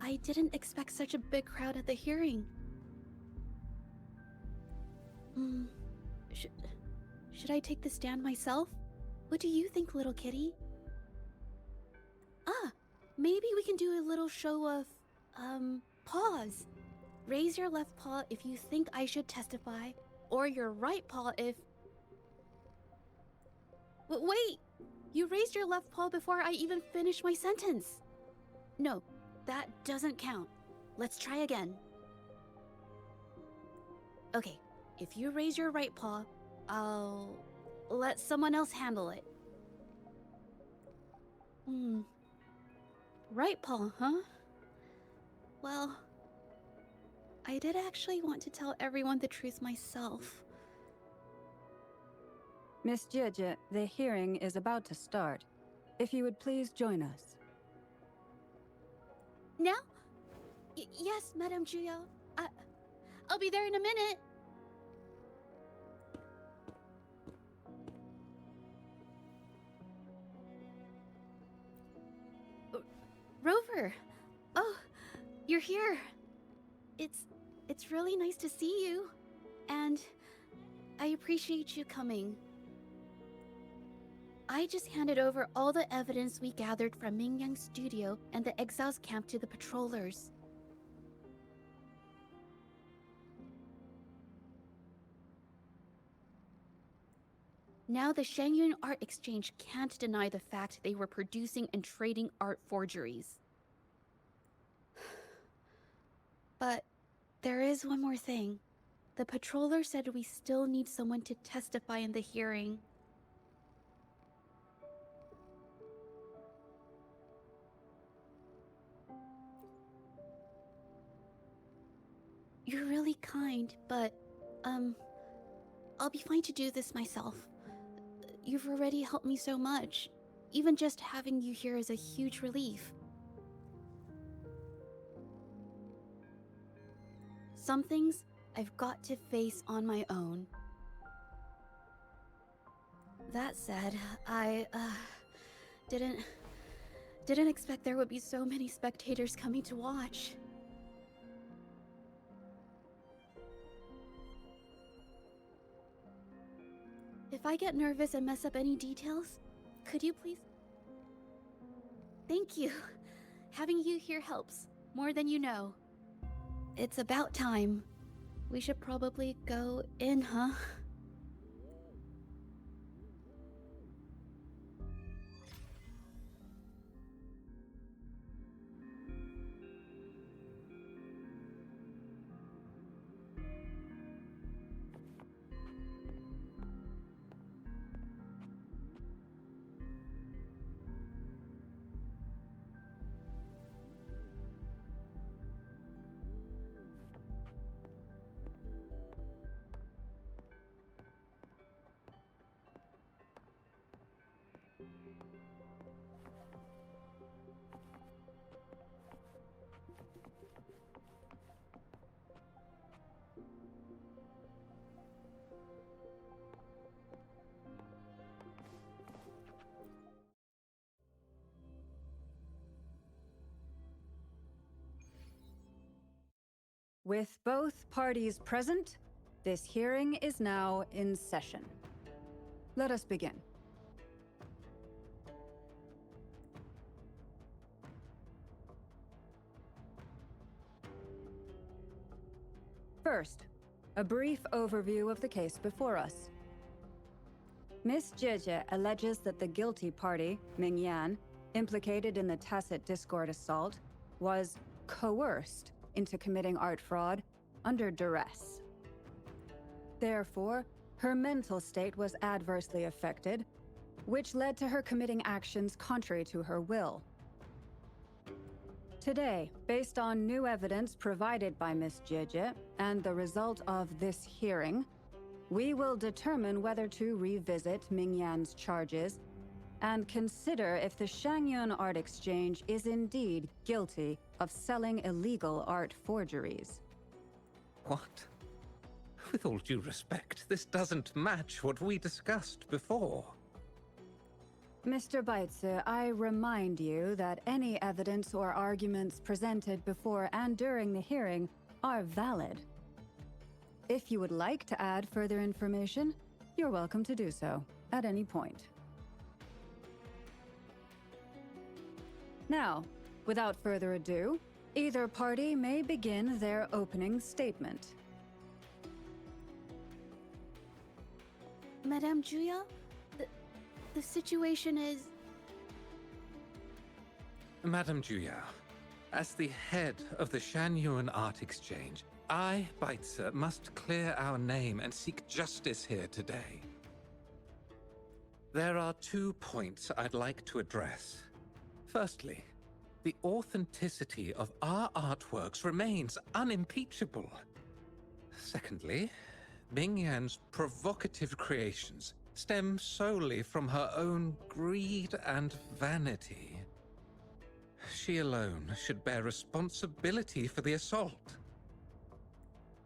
I didn't expect such a big crowd at the hearing. Should I take the stand myself? What do you think, little kitty? Maybe we can do a little show of, paws. Raise your left paw if you think I should testify, or your right paw if... Wait! You raised your left paw before I even finished my sentence. No, that doesn't count. Let's try again. Okay, if you raise your right paw, I'll let someone else handle it. Right paw, huh? Well, I did actually want to tell everyone the truth myself. Miss Jeje, the hearing is about to start. If you would please join us. Now? Yes, Madame Juyo. I'll be there in a minute. Rover! Oh, you're here. It's really nice to see you. And I appreciate you coming. I just handed over all the evidence we gathered from Mingyang's studio and the exiles camp to the patrollers. Now the Shangyun Art Exchange can't deny the fact they were producing and trading art forgeries. But there is one more thing. The patroller said we still need someone to testify in the hearing. You're really kind, but, I'll be fine to do this myself. You've already helped me so much. Even just having you here is a huge relief. Some things I've got to face on my own. That said, I, didn't expect there would be so many spectators coming to watch. If I get nervous and mess up any details, could you please? Thank you. Having you here helps, more than you know. It's about time. We should probably go in, huh? With both parties present, this hearing is now in session. Let us begin. First, a brief overview of the case before us. Miss Jieje alleges that the guilty party, Ming Yan, implicated in the tacit discord assault, was coerced into committing art fraud under duress. Therefore, her mental state was adversely affected, which led to her committing actions contrary to her will. Today, based on new evidence provided by Miss Jieje and the result of this hearing, we will determine whether to revisit Ming Yan's charges and consider if the Shangyun Art Exchange is indeed guilty of selling illegal art forgeries. What? With all due respect, this doesn't match what we discussed before. Mr. Baitze, I remind you that any evidence or arguments presented before and during the hearing are valid. If you would like to add further information, you're welcome to do so at any point. Now, without further ado, either party may begin their opening statement. Madame Juya, the situation is... Madame Juya, as the head of the Shanyuan Art Exchange, I, Baitze, must clear our name and seek justice here today. There are 2 points I'd like to address. Firstly, the authenticity of our artworks remains unimpeachable. Secondly, Ming Yan's provocative creations stem solely from her own greed and vanity. She alone should bear responsibility for the assault.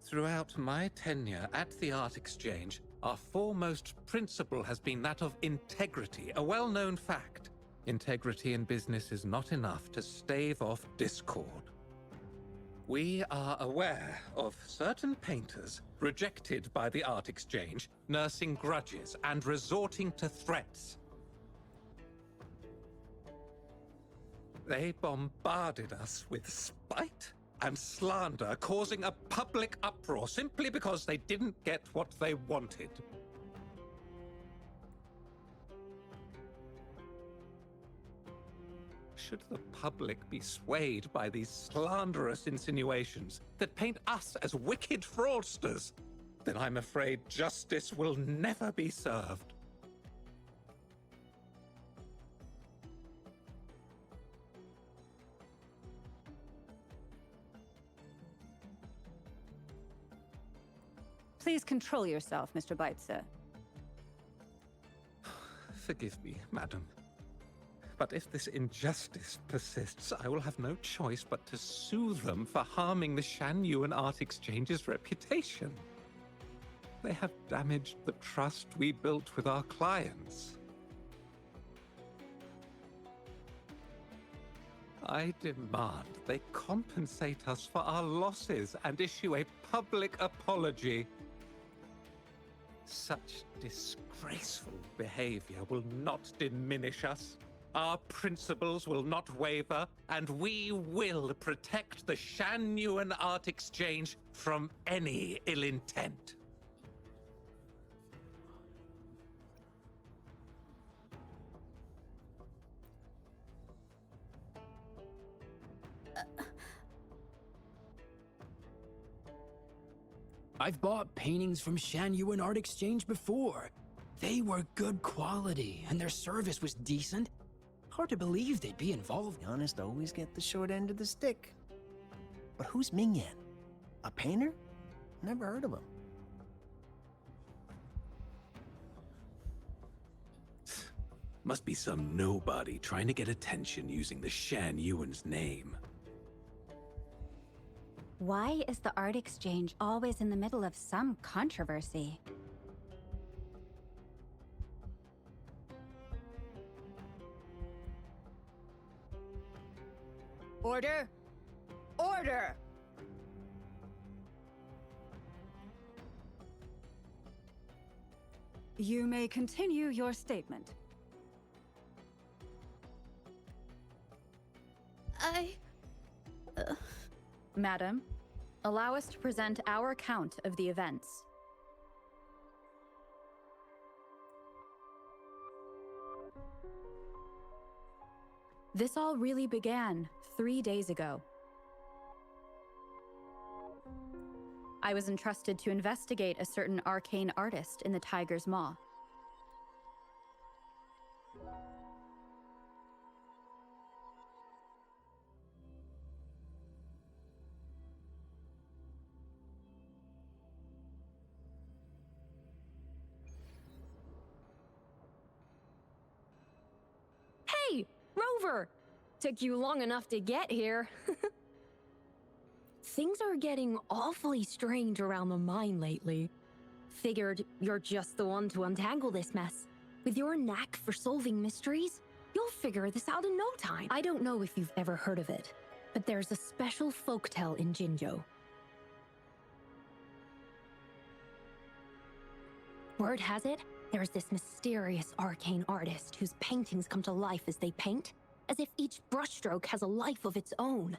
Throughout my tenure at the Art Exchange, our foremost principle has been that of integrity, a well-known fact. Integrity in business is not enough to stave off discord. We are aware of certain painters rejected by the Art Exchange, nursing grudges and resorting to threats. They bombarded us with spite and slander, causing a public uproar simply because they didn't get what they wanted. Should the public be swayed by these slanderous insinuations that paint us as wicked fraudsters, then I'm afraid justice will never be served. Please control yourself, Mr. Baitze. Forgive me, madam. But if this injustice persists, I will have no choice but to sue them for harming the Shanyuan Art Exchange's reputation. They have damaged the trust we built with our clients. I demand they compensate us for our losses and issue a public apology. Such disgraceful behavior will not diminish us. Our principles will not waver, and we will protect the Shanyuan Art Exchange from any ill intent. I've bought paintings from Shanyuan Art Exchange before. They were good quality, and their service was decent. Hard to believe they'd be involved. The honest always get the short end of the stick. But who's Ming Yan? A painter? Never heard of him. Must be some nobody trying to get attention using the Shanyuan's name. Why is the Art Exchange always in the middle of some controversy? Order! Order! You may continue your statement. I... Madam, Allow us to present our account of the events. This all really began 3 days ago. I was entrusted to investigate a certain arcane artist in the Tiger's Maw. Hey, Rover! Took you long enough to get here. Things are getting awfully strange around the mine lately. Figured you're just the one to untangle this mess. With your knack for solving mysteries, you'll figure this out in no time. I don't know if you've ever heard of it, but there's a special folktale in Jinzhou. Word has it, there's this mysterious arcane artist whose paintings come to life as they paint, as if each brushstroke has a life of its own.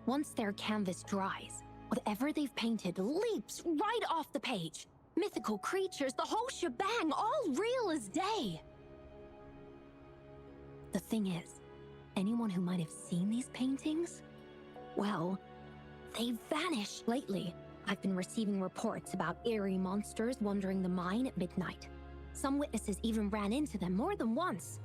Once their canvas dries, whatever they've painted leaps right off the page. Mythical creatures, the whole shebang, all real as day. The thing is, anyone who might have seen these paintings, well, they've vanished lately. I've been receiving reports about eerie monsters wandering the mine at midnight. Some witnesses even ran into them more than once.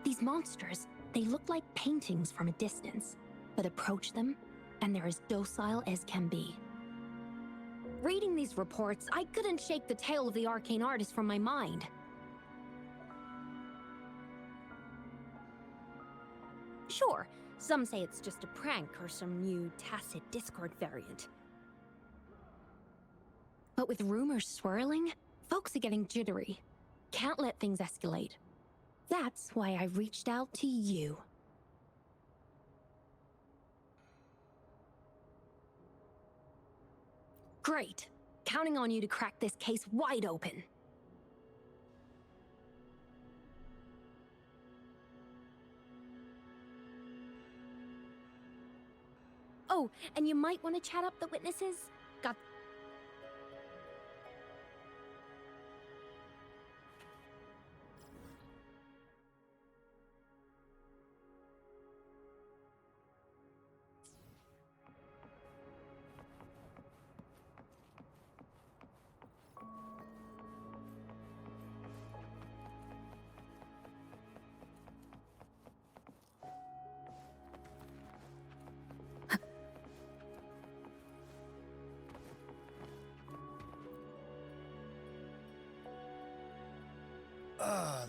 These monsters, they look like paintings from a distance, but approach them, and they're as docile as can be. Reading these reports, I couldn't shake the tale of the arcane artist from my mind. Sure, some say it's just a prank or some new tacit Discord variant. But with rumors swirling, folks are getting jittery. Can't let things escalate. That's why I reached out to you. Great. Counting on you to crack this case wide open. Oh, and you might want to chat up the witnesses. Got...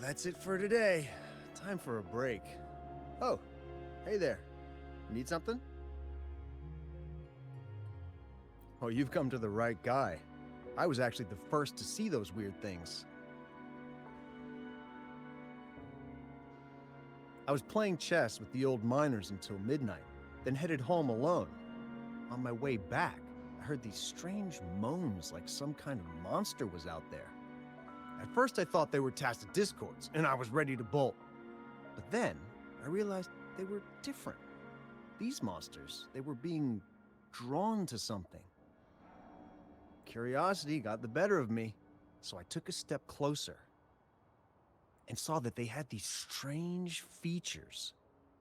That's it for today. Time for a break. Oh, hey there. Need something? Oh, you've come to the right guy. I was actually the first to see those weird things. I was playing chess with the old miners until midnight, then headed home alone. On my way back, I heard these strange moans like some kind of monster was out there. At first I thought they were tacit discords, and I was ready to bolt. But then, I realized they were different. These monsters, they were being drawn to something. Curiosity got the better of me, so I took a step closer and saw that they had these strange features.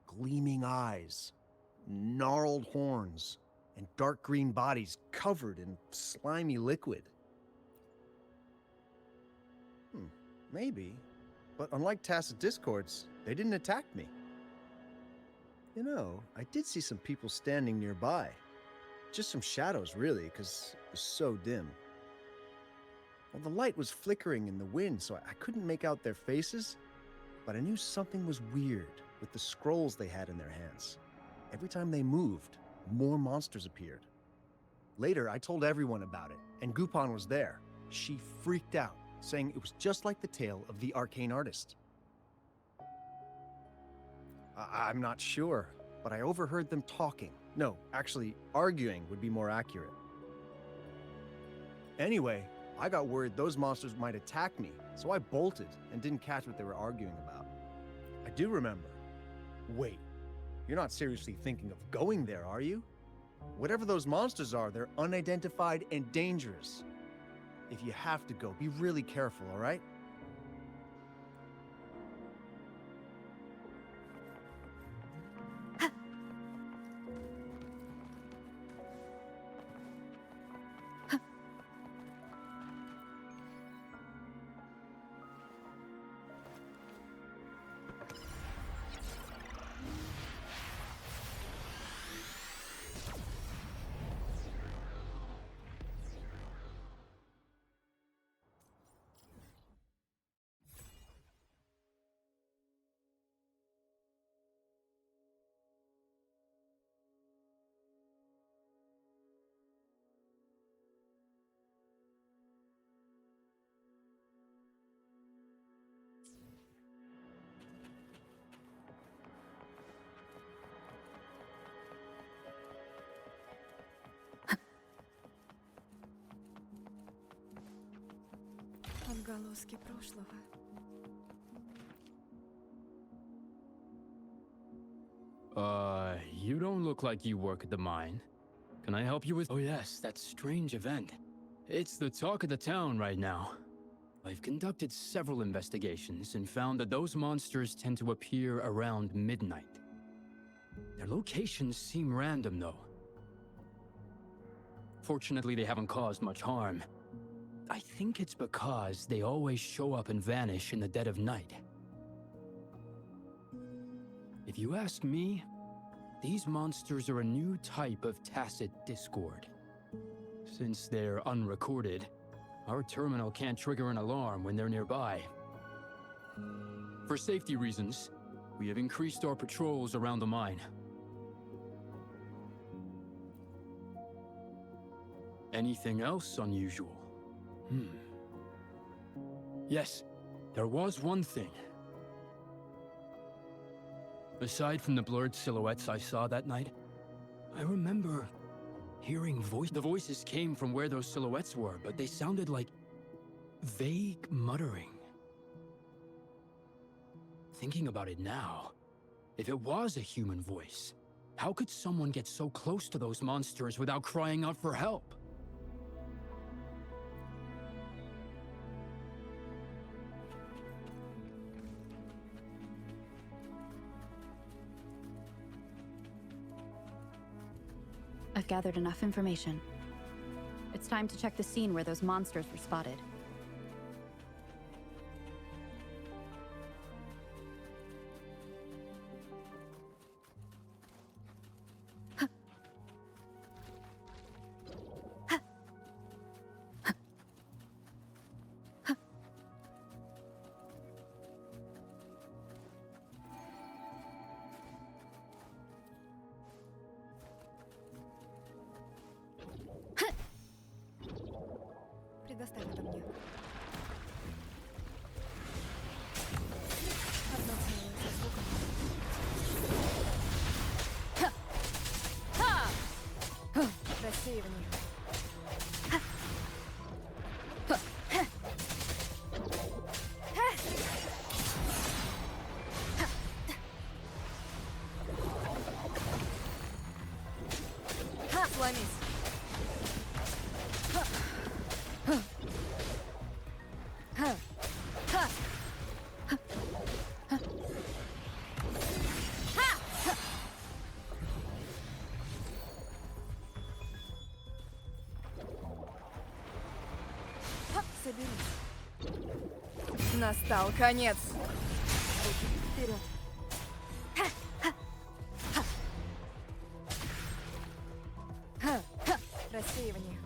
Gleaming eyes, gnarled horns, and dark green bodies covered in slimy liquid. Maybe, but unlike tacit discords, they didn't attack me. You know, I did see some people standing nearby. Just some shadows, really, because it was so dim. Well, the light was flickering in the wind, so I couldn't make out their faces, but I knew something was weird with the scrolls they had in their hands. Every time they moved, more monsters appeared. Later, I told everyone about it, and Gupon was there. She freaked out, saying it was just like the tale of the arcane artist. I'm not sure, but I overheard them talking. No, actually, arguing would be more accurate. Anyway, I got worried those monsters might attack me, so I bolted and didn't catch what they were arguing about. I do remember. Wait, you're not seriously thinking of going there, are you? Whatever those monsters are, they're unidentified and dangerous. If you have to go, be really careful, all right? Отголоски прошлого. You don't look like you work at the mine. Can I help you with— Oh yes, that strange event. It's the talk of the town right now. I've conducted several investigations and found that those monsters tend to appear around midnight. Their locations seem random, though. Fortunately, they haven't caused much harm. I think it's because they always show up and vanish in the dead of night. If you ask me, these monsters are a new type of tacit discord. Since they're unrecorded, our terminal can't trigger an alarm when they're nearby. For safety reasons, we have increased our patrols around the mine. Anything else unusual? Yes, there was one thing. Aside from the blurred silhouettes I saw that night, I remember hearing The voices came from where those silhouettes were, but they sounded like vague muttering. Thinking about it now, if it was a human voice, how could someone get so close to those monsters without crying out for help? I've gathered enough information. It's time to check the scene where those monsters were spotted. Предоставь это мне. Одно целое со звуком. Рассеивание. Сломись. Соберись. Настал конец. Вперед. Рассеивание.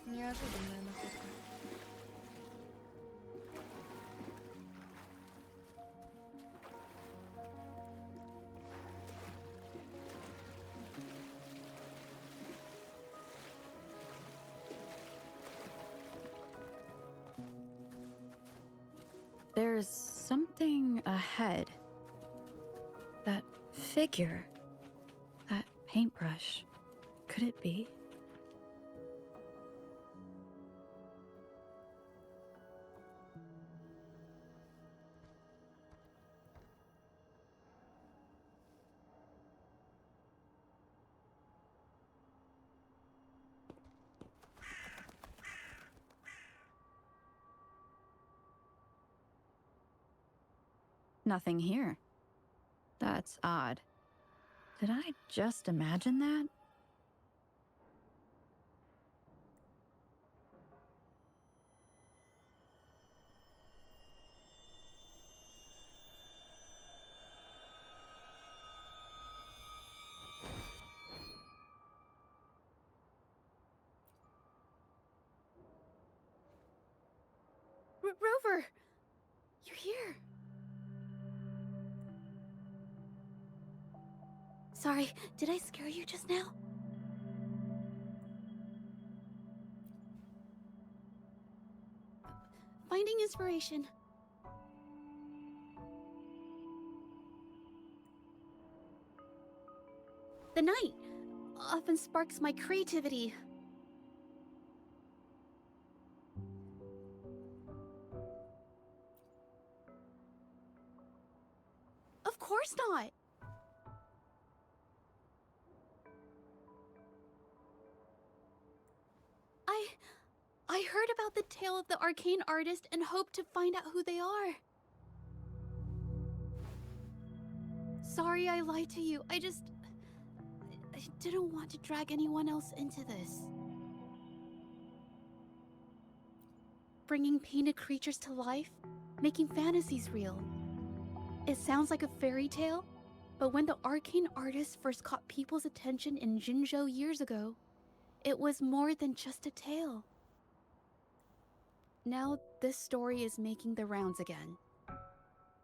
Неожиданная находка. There's something ahead. That figure. That paintbrush. could it be? Nothing here. That's odd. Did I just imagine that? Rover! You're here! Sorry, did I scare you just now? Finding inspiration. The night often sparks my creativity. Of course not. I heard about the tale of the arcane artist and hoped to find out who they are. Sorry I lied to you. I didn't want to drag anyone else into this. Bringing painted creatures to life, making fantasies real. It sounds like a fairy tale, but when the arcane artist first caught people's attention in Jinzhou years ago, it was more than just a tale. Now this story is making the rounds again.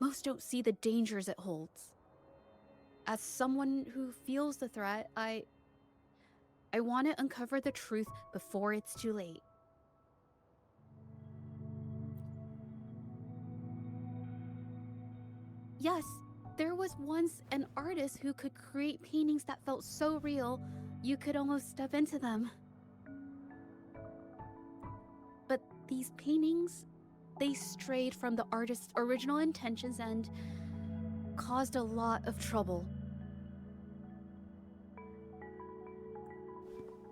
Most don't see the dangers it holds. As someone who feels the threat, I want to uncover the truth before it's too late. Yes, there was once an artist who could create paintings that felt so real, you could almost step into them. But these paintings, they strayed from the artist's original intentions and caused a lot of trouble.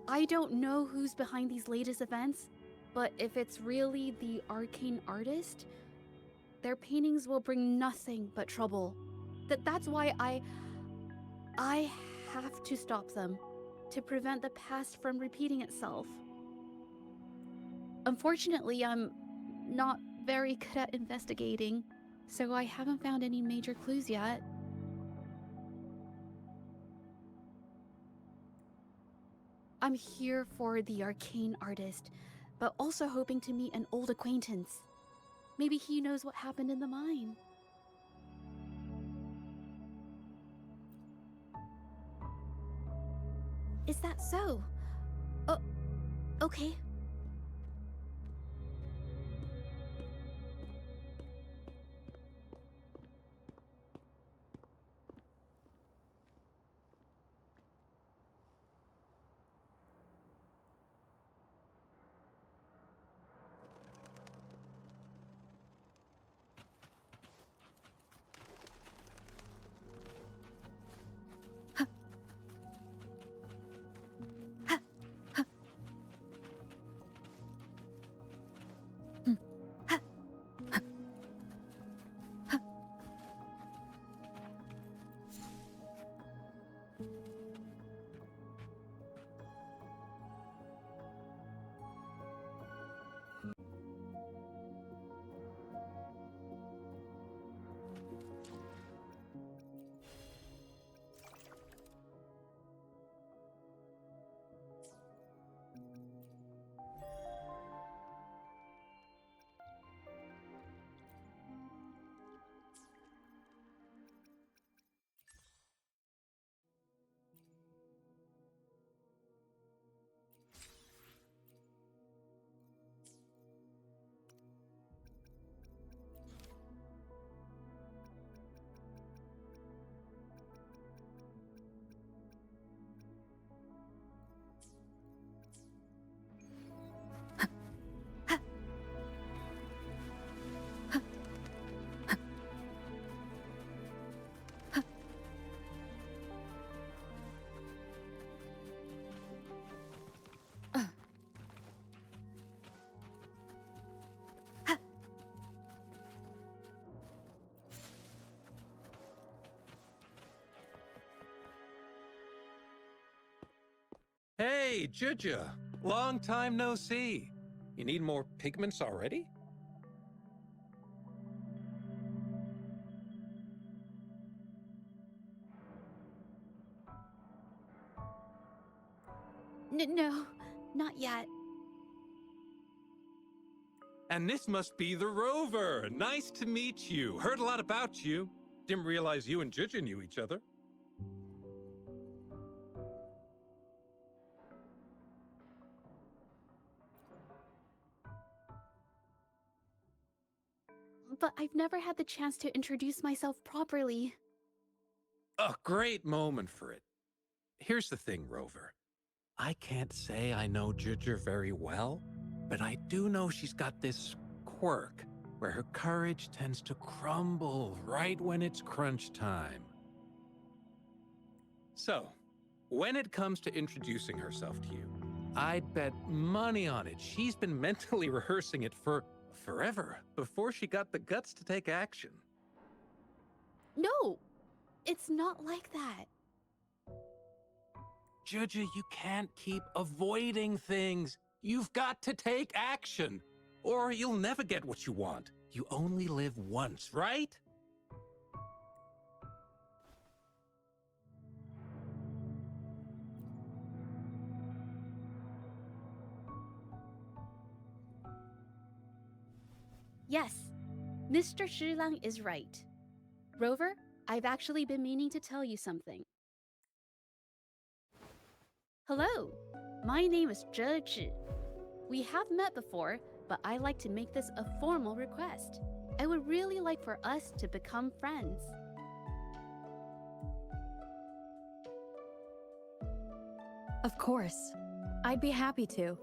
I don't know who's behind these latest events, but if it's really the arcane artist, their paintings will bring nothing but trouble. That's why I have to stop them, to prevent the past from repeating itself. Unfortunately, I'm not very good at investigating, so I haven't found any major clues yet. I'm here for the arcane artist, but also hoping to meet an old acquaintance. Maybe he knows what happened in the mine. Is that so? Okay. Hey, Juja. Long time no see. You need more pigments already? No, not yet. And this must be the Rover. Nice to meet you. Heard a lot about you. Didn't realize you and Juja knew each other. But I've never had the chance to introduce myself properly. A great moment for it. Here's the thing, Rover. I can't say I know Juja very well, but I do know she's got this quirk where her courage tends to crumble right when it's crunch time. So, when it comes to introducing herself to you, I'd bet money on it she's been mentally rehearsing it for forever before she got the guts to take action. No, it's not like that. Juja, you can't keep avoiding things. You've got to take action, or you'll never get what you want. You only live once, right? Yes, Mr. Shilang is right. Rover, I've actually been meaning to tell you something. Hello, my name is Zhe Zhi. We have met before, but I like to make this a formal request. I would really like for us to become friends. Of course. I'd be happy to.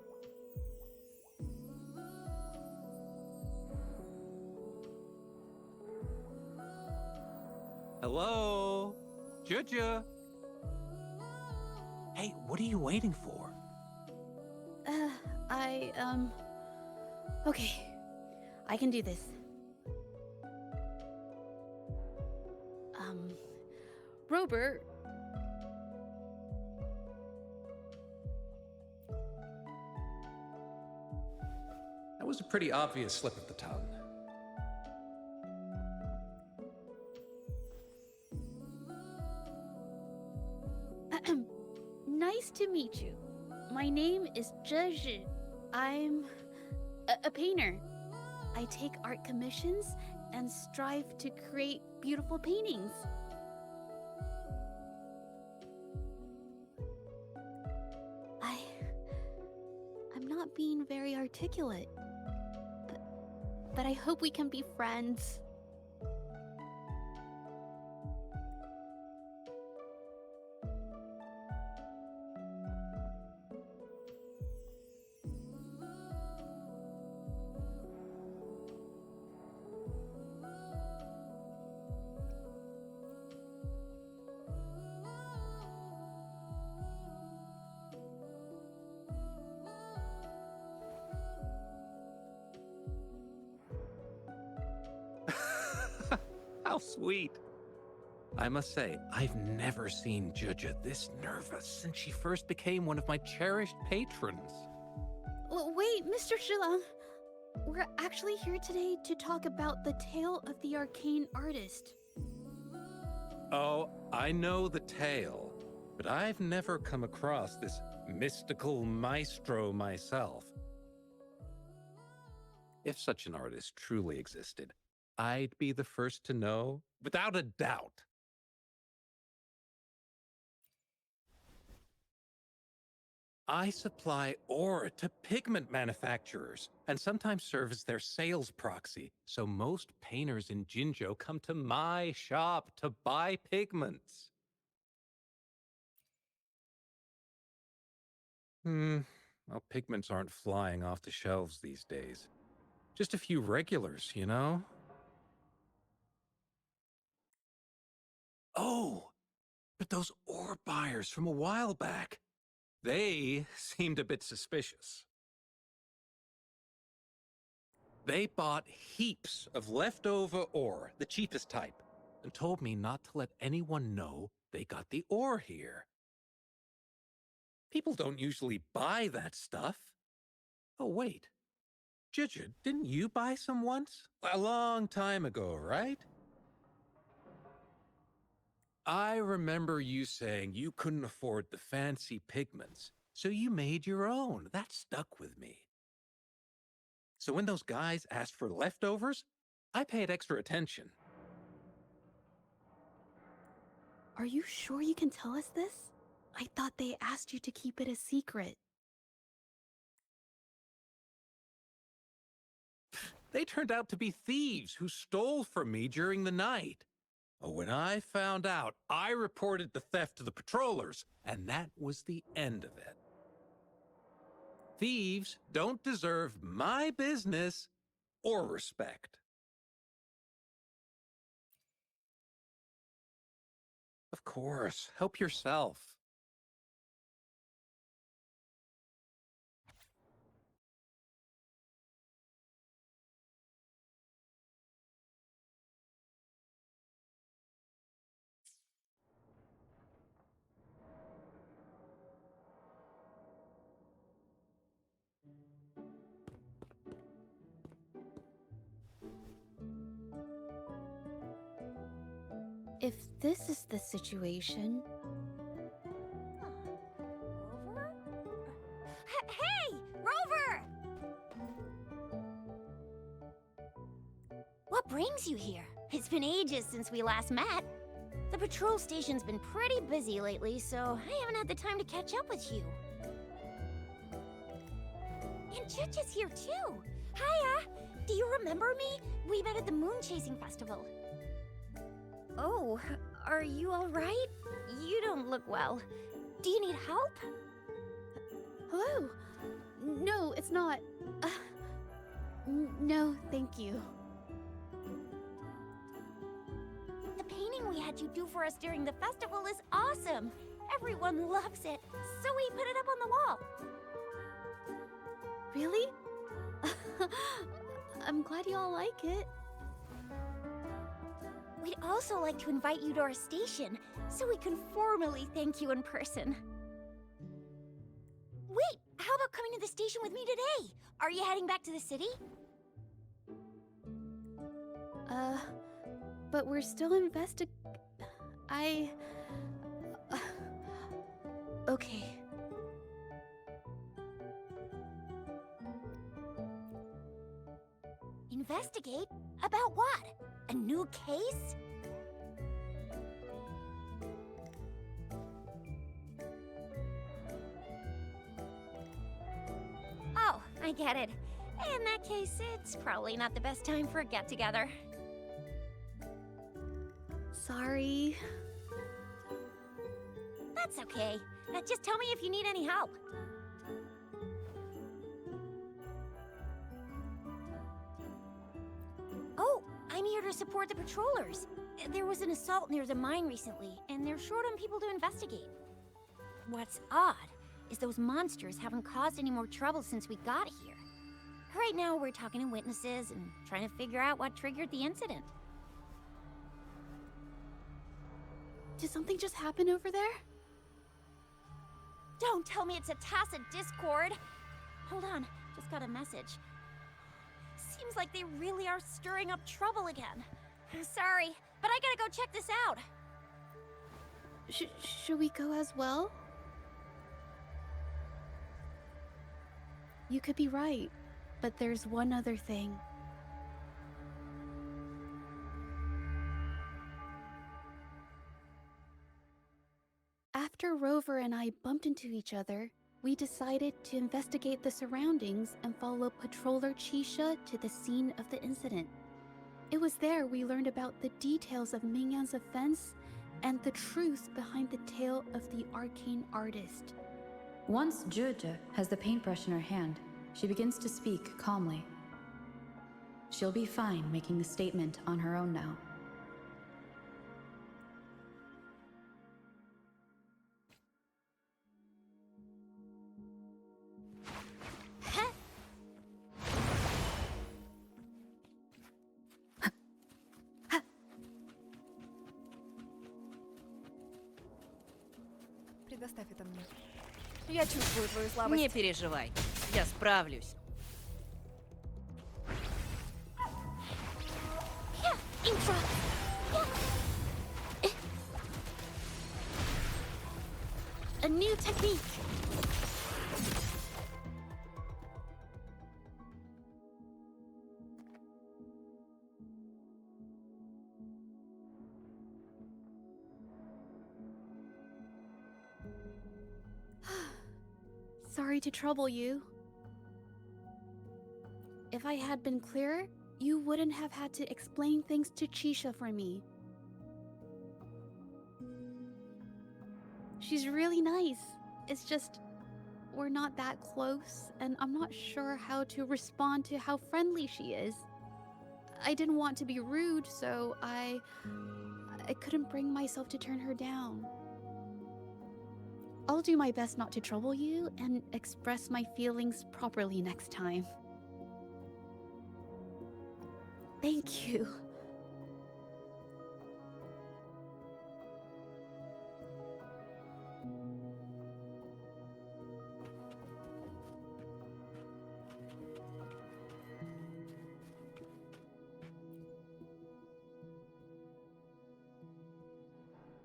Hello? Juja? Hey, what are you waiting for? Okay. I can do this. Robert. That was a pretty obvious slip of the tongue. Nice to meet you. My name is Zhe Zhi. I'm a painter. I take art commissions and strive to create beautiful paintings. I'm not being very articulate, but I hope we can be friends. How sweet. I must say, I've never seen Juja this nervous since she first became one of my cherished patrons. Wait, Mr. Shilang. We're actually here today to talk about the tale of the arcane artist. Oh, I know the tale, but I've never come across this mystical maestro myself. If such an artist truly existed, I'd be the first to know, without a doubt. I supply ore to pigment manufacturers and sometimes serve as their sales proxy, so most painters in Jinzhou come to my shop to buy pigments. Well, pigments aren't flying off the shelves these days. Just a few regulars, you know? Oh, but those ore buyers from a while back, they seemed a bit suspicious. They bought heaps of leftover ore, the cheapest type, and told me not to let anyone know they got the ore here. People don't usually buy that stuff. Oh, wait. Judge, didn't you buy some once? A long time ago, right? I remember you saying you couldn't afford the fancy pigments, so you made your own. That stuck with me. So when those guys asked for leftovers, I paid extra attention. Are you sure you can tell us this? I thought they asked you to keep it a secret. They turned out to be thieves who stole from me during the night. When I found out, I reported the theft to the patrollers, and that was the end of it. Thieves don't deserve my business or respect. Of course, help yourself. If this is the situation... Rover? Hey! Rover! What brings you here? It's been ages since we last met. The patrol station's been pretty busy lately, so I haven't had the time to catch up with you. And Chich is here too. Hiya! Do you remember me? We met at the moon chasing festival. Oh, are you all right? You don't look well. Do you need help? Hello? No, it's not. No, thank you. The painting we had you do for us during the festival is awesome. Everyone loves it, so we put it up on the wall. Really? I'm glad you all like it. We'd also like to invite you to our station, so we can formally thank you in person. Wait, how about coming to the station with me today? Are you heading back to the city? But we're still okay. Investigate? About what? A new case? Oh, I get it. In that case, it's probably not the best time for a get-together. Sorry. That's okay. Just tell me if you need any help. Oh, I'm here to support the patrollers. There was an assault near the mine recently, and they're short on people to investigate. What's odd is those monsters haven't caused any more trouble since we got here. Right now, we're talking to witnesses and trying to figure out what triggered the incident. Did something just happen over there? Don't tell me it's a tacit discord. Hold on, just got a message. Seems like they really are stirring up trouble again. Sorry, but I gotta go check this out. Should we go as well? You could be right, but there's one other thing. After Rover and I bumped into each other, we decided to investigate the surroundings and follow Patroller Chisha to the scene of the incident. It was there we learned about the details of Mingyan's offense and the truth behind the tale of the arcane artist. Once Zhezhe has the paintbrush in her hand, she begins to speak calmly. She'll be fine making the statement on her own now. Предоставь это мне. Я чувствую твою слабость. Не переживай, я справлюсь. Intro. A new technique. Sorry to trouble you. If I had been clearer, you wouldn't have had to explain things to Chisha for me. She's really nice. It's just, we're not that close, and I'm not sure how to respond to how friendly she is. I didn't want to be rude, so I couldn't bring myself to turn her down. I'll do my best not to trouble you and express my feelings properly next time. Thank you.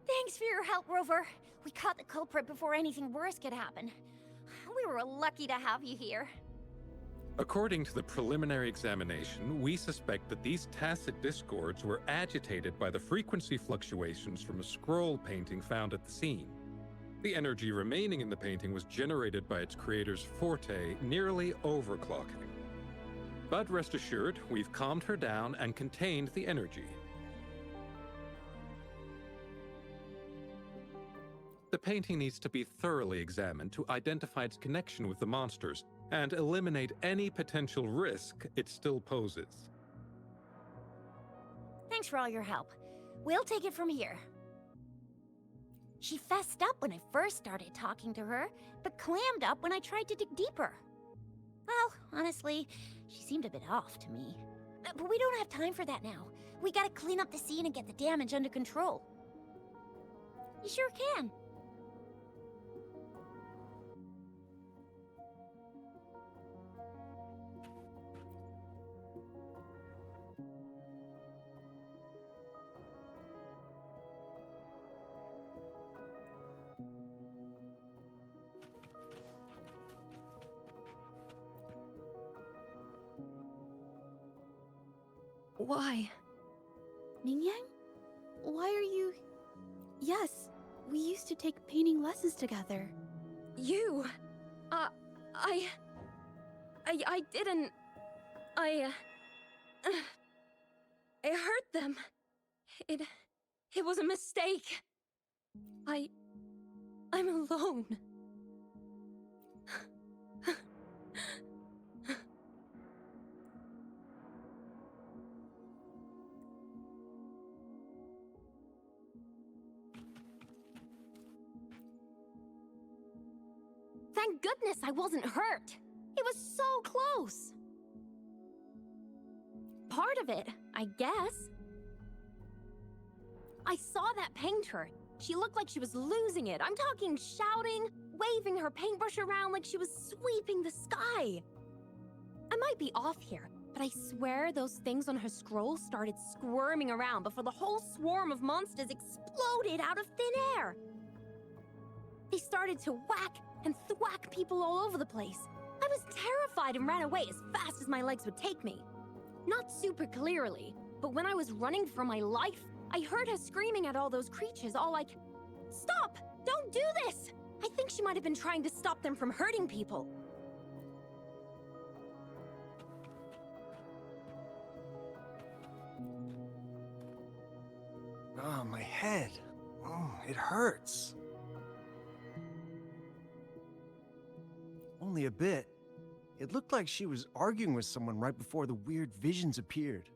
Thanks for your help, Rover. We caught the culprit before anything worse could happen. We were lucky to have you here. According to the preliminary examination, we suspect that these tacit discords were agitated by the frequency fluctuations from a scroll painting found at the scene. The energy remaining in the painting was generated by its creator's forte, nearly overclocking. But rest assured, we've calmed her down and contained the energy. The painting needs to be thoroughly examined to identify its connection with the monsters and eliminate any potential risk it still poses. Thanks for all your help. We'll take it from here. She fessed up when I first started talking to her, but clammed up when I tried to dig deeper. Well, honestly, she seemed a bit off to me. But we don't have time for that now. We gotta clean up the scene and get the damage under control. You sure can. Why? Mingyang? Why are you... Yes, we used to take painting lessons together. You... I didn't... I hurt them. It was a mistake. I'm alone. Thank goodness I wasn't hurt. It was so close. Part of it, I guess. I saw that painter. She looked like she was losing it. I'm talking shouting, waving her paintbrush around like she was sweeping the sky. I might be off here, but I swear those things on her scroll started squirming around before the whole swarm of monsters exploded out of thin air. They started to whack and thwack people all over the place. I was terrified and ran away as fast as my legs would take me. Not super clearly, but when I was running for my life, I heard her screaming at all those creatures, all like, "Stop! Don't do this!" I think she might have been trying to stop them from hurting people. Oh, my head. Oh, it hurts. Only a bit. It looked like she was arguing with someone right before the weird visions appeared.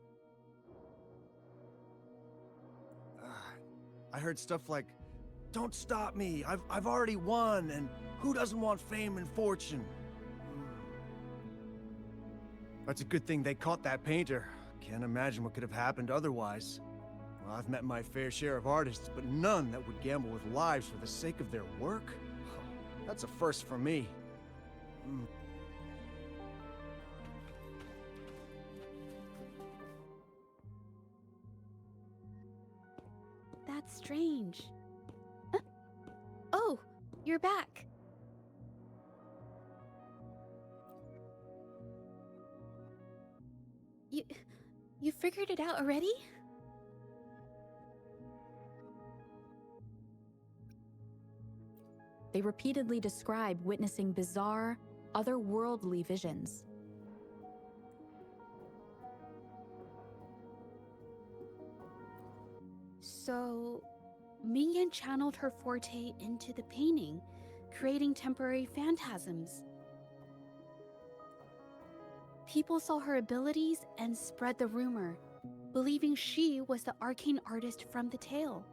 I heard stuff like, "Don't stop me, I've already won, and who doesn't want fame and fortune?" That's a good thing they caught that painter. Can't imagine what could have happened otherwise. Well, I've met my fair share of artists, but none that would gamble with lives for the sake of their work. That's a first for me. That's strange. Huh? Oh, you're back. You figured it out already? They repeatedly describe witnessing bizarre, otherworldly visions. So, Mingyan channeled her forte into the painting, creating temporary phantasms. People saw her abilities and spread the rumor, believing she was the arcane artist from the tale.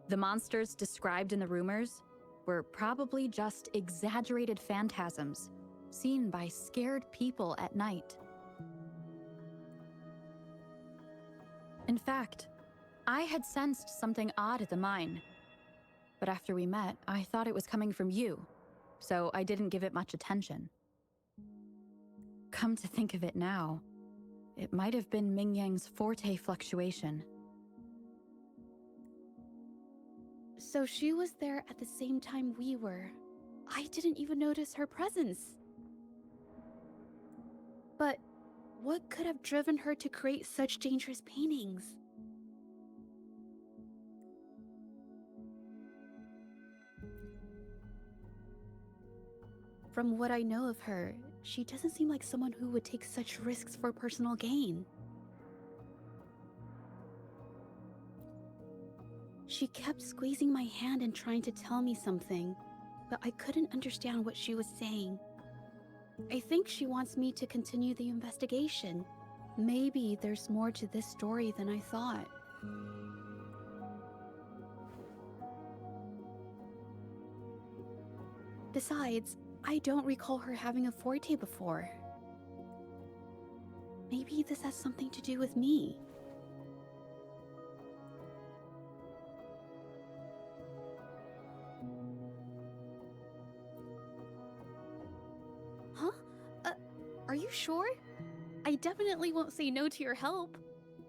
The monsters described in the rumors were probably just exaggerated phantasms seen by scared people at night. In fact, I had sensed something odd at the mine, but after we met, I thought it was coming from you, so I didn't give it much attention. Come to think of it now, it might have been Mingyang's forte fluctuation. So she was there at the same time we were. I didn't even notice her presence. But what could have driven her to create such dangerous paintings? From what I know of her, she doesn't seem like someone who would take such risks for personal gain. She kept squeezing my hand and trying to tell me something, but I couldn't understand what she was saying. I think she wants me to continue the investigation. Maybe there's more to this story than I thought. Besides, I don't recall her having a forte before. Maybe this has something to do with me. Huh? Are you sure? I definitely won't say no to your help.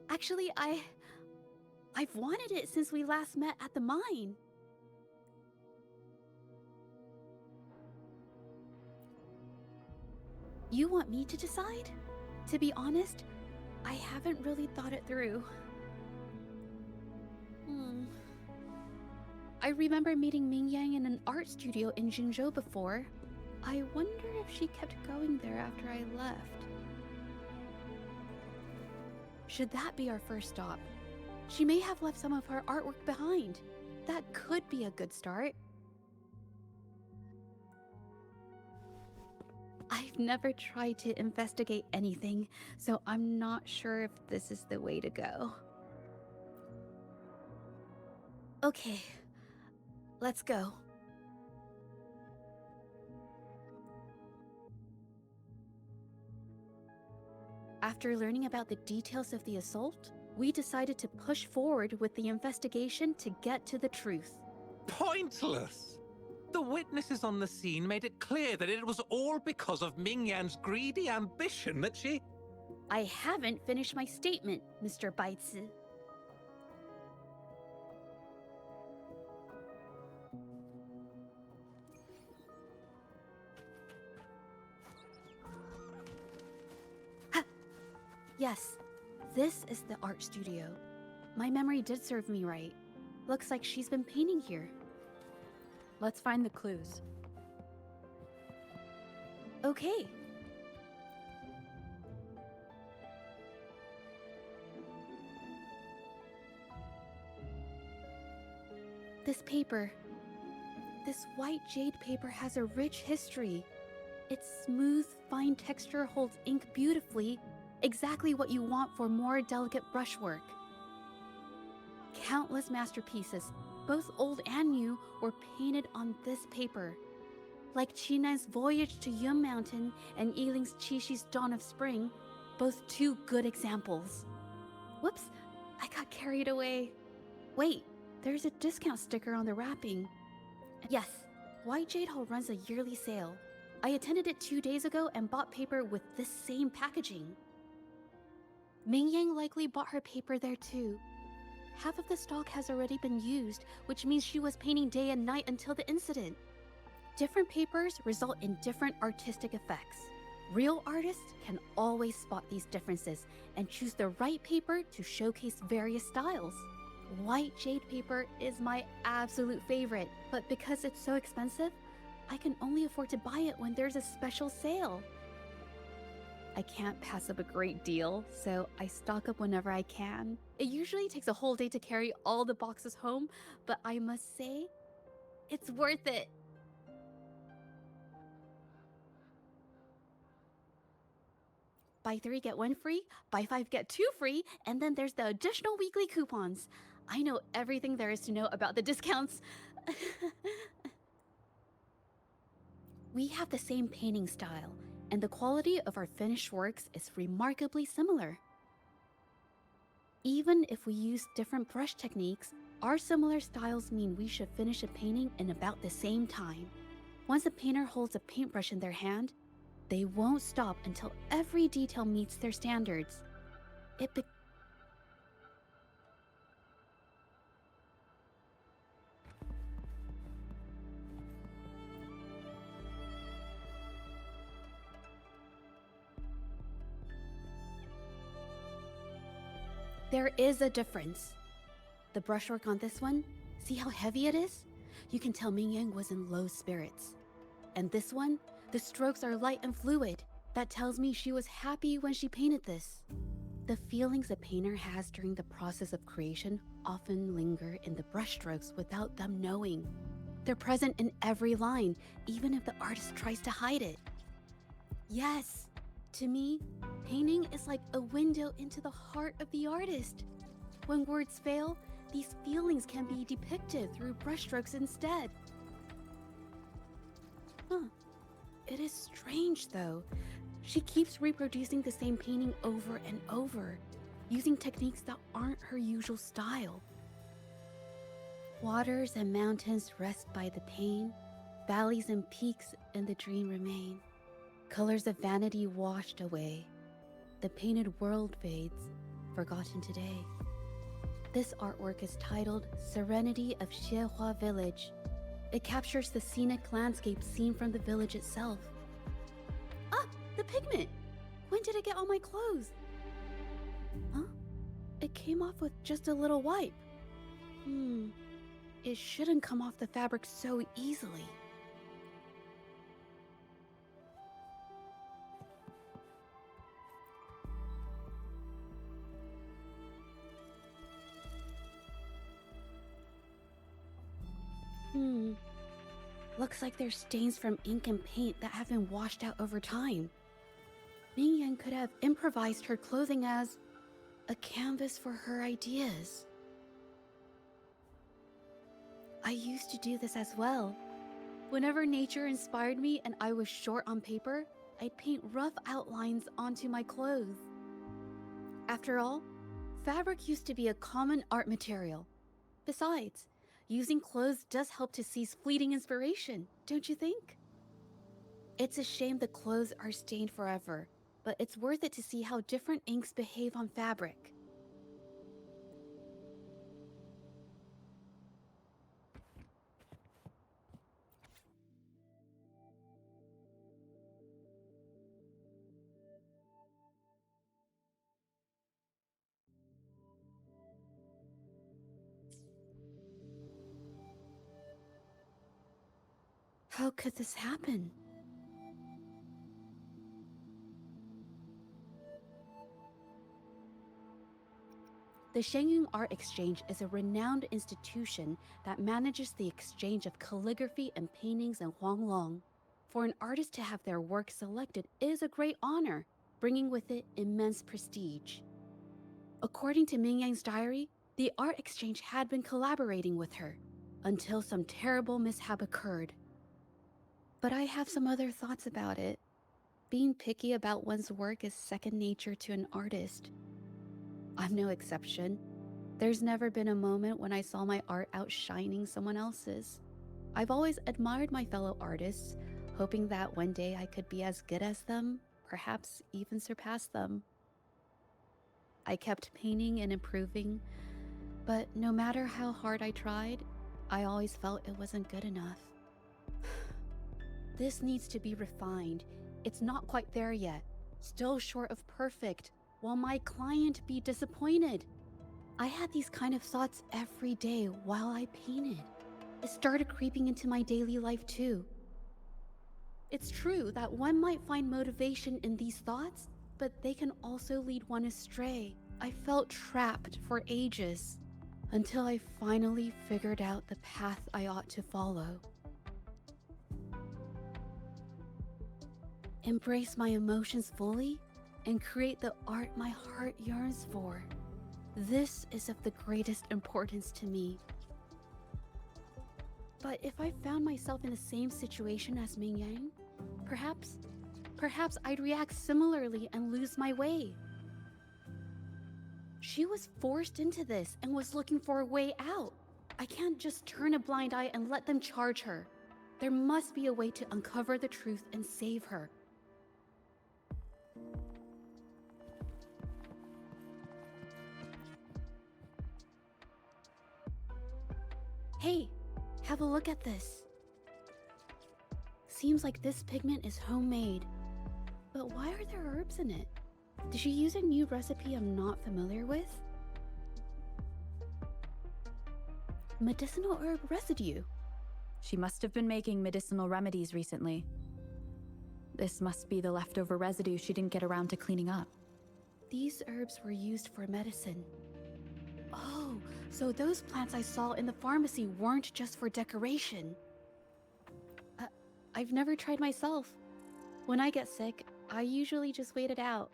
Actually, I've wanted it since we last met at the mine. You want me to decide? To be honest, I haven't really thought it through. I remember meeting Mingyang in an art studio in Jinzhou before. I wonder if she kept going there after I left. Should that be our first stop? She may have left some of her artwork behind. That could be a good start. I've never tried to investigate anything, so I'm not sure if this is the way to go. Okay, let's go. After learning about the details of the assault, we decided to push forward with the investigation to get to the truth. Pointless! The witnesses on the scene made it clear that it was all because of Mingyan's greedy ambition that she... I haven't finished my statement, Mr. Baizi. Ha! Yes, this is the art studio. My memory did serve me right. Looks like she's been painting here. Let's find the clues. Okay. This paper. This white jade paper has a rich history. Its smooth, fine texture holds ink beautifully, exactly what you want for more delicate brushwork. Countless masterpieces, both old and new, were painted on this paper. Like Chinan's Voyage to Yun Mountain and Yiling's Qixi's Dawn of Spring, both two good examples. Whoops, I got carried away. Wait, There's a discount sticker on the wrapping. Yes, White Jade Hall runs a yearly sale. I attended it 2 days ago and bought paper with this same packaging. Ming Yang likely bought her paper there too. Half of the stock has already been used, which means she was painting day and night until the incident. Different papers result in different artistic effects. Real artists can always spot these differences and choose the right paper to showcase various styles. White jade paper is my absolute favorite, but because it's so expensive, I can only afford to buy it when there's a special sale. I can't pass up a great deal, so I stock up whenever I can. It usually takes a whole day to carry all the boxes home, but I must say, it's worth it. Buy 3 get 1 free, buy 5 get 2 free, and then there's the additional weekly coupons. I know everything there is to know about the discounts. We have the same painting style, and the quality of our finished works is remarkably similar. Even if we use different brush techniques, our similar styles mean we should finish a painting in about the same time. Once a painter holds a paintbrush in their hand, they won't stop until every detail meets their standards. There is a difference. The brushwork on this one, see how heavy it is? You can tell Ming Yang was in low spirits. And this one, the strokes are light and fluid. That tells me she was happy when she painted this. The feelings a painter has during the process of creation often linger in the brushstrokes without them knowing. They're present in every line, even if the artist tries to hide it. Yes, to me, painting is like a window into the heart of the artist. When words fail, these feelings can be depicted through brushstrokes instead. It is strange though. She keeps reproducing the same painting over and over, using techniques that aren't her usual style. Waters and mountains rest by the pain, valleys and peaks in the dream remain. Colors of vanity washed away. The painted world fades, forgotten today. This artwork is titled Serenity of Xiehua Village. It captures the scenic landscape seen from the village itself. Ah, the pigment! When did it get on my clothes? Huh? It came off with just a little wipe. It shouldn't come off the fabric so easily. Looks like there's stains from ink and paint that have been washed out over time. Ming Yan could have improvised her clothing as a canvas for her ideas. I used to do this as well. Whenever nature inspired me and I was short on paper, I'd paint rough outlines onto my clothes. After all, fabric used to be a common art material. Besides, using clothes does help to seize fleeting inspiration, don't you think? It's a shame the clothes are stained forever, but it's worth it to see how different inks behave on fabric. How could this happen? The Shenyang Art Exchange is a renowned institution that manages the exchange of calligraphy and paintings in Huanglong. For an artist to have their work selected is a great honor, bringing with it immense prestige. According to Ming Yang's diary, the art exchange had been collaborating with her until some terrible mishap occurred. But I have some other thoughts about it. Being picky about one's work is second nature to an artist. I'm no exception. There's never been a moment when I saw my art outshining someone else's. I've always admired my fellow artists, hoping that one day I could be as good as them, perhaps even surpass them. I kept painting and improving, but no matter how hard I tried, I always felt it wasn't good enough. This needs to be refined. It's not quite there yet. Still short of perfect. Will my client be disappointed? I had these kind of thoughts every day while I painted. It started creeping into my daily life too. It's true that one might find motivation in these thoughts, but they can also lead one astray. I felt trapped for ages, until I finally figured out the path I ought to follow. Embrace my emotions fully and create the art my heart yearns for. This is of the greatest importance to me. But if I found myself in the same situation as Ming Yang, perhaps I'd react similarly and lose my way. She was forced into this and was looking for a way out. I can't just turn a blind eye and let them charge her. There must be a way to uncover the truth and save her. Hey, have a look at this. Seems like this pigment is homemade. But why are there herbs in it? Did she use a new recipe I'm not familiar with? Medicinal herb residue. She must have been making medicinal remedies recently. This must be the leftover residue she didn't get around to cleaning up. These herbs were used for medicine. Oh, so those plants I saw in the pharmacy weren't just for decoration. I've never tried myself. When I get sick, I usually just wait it out.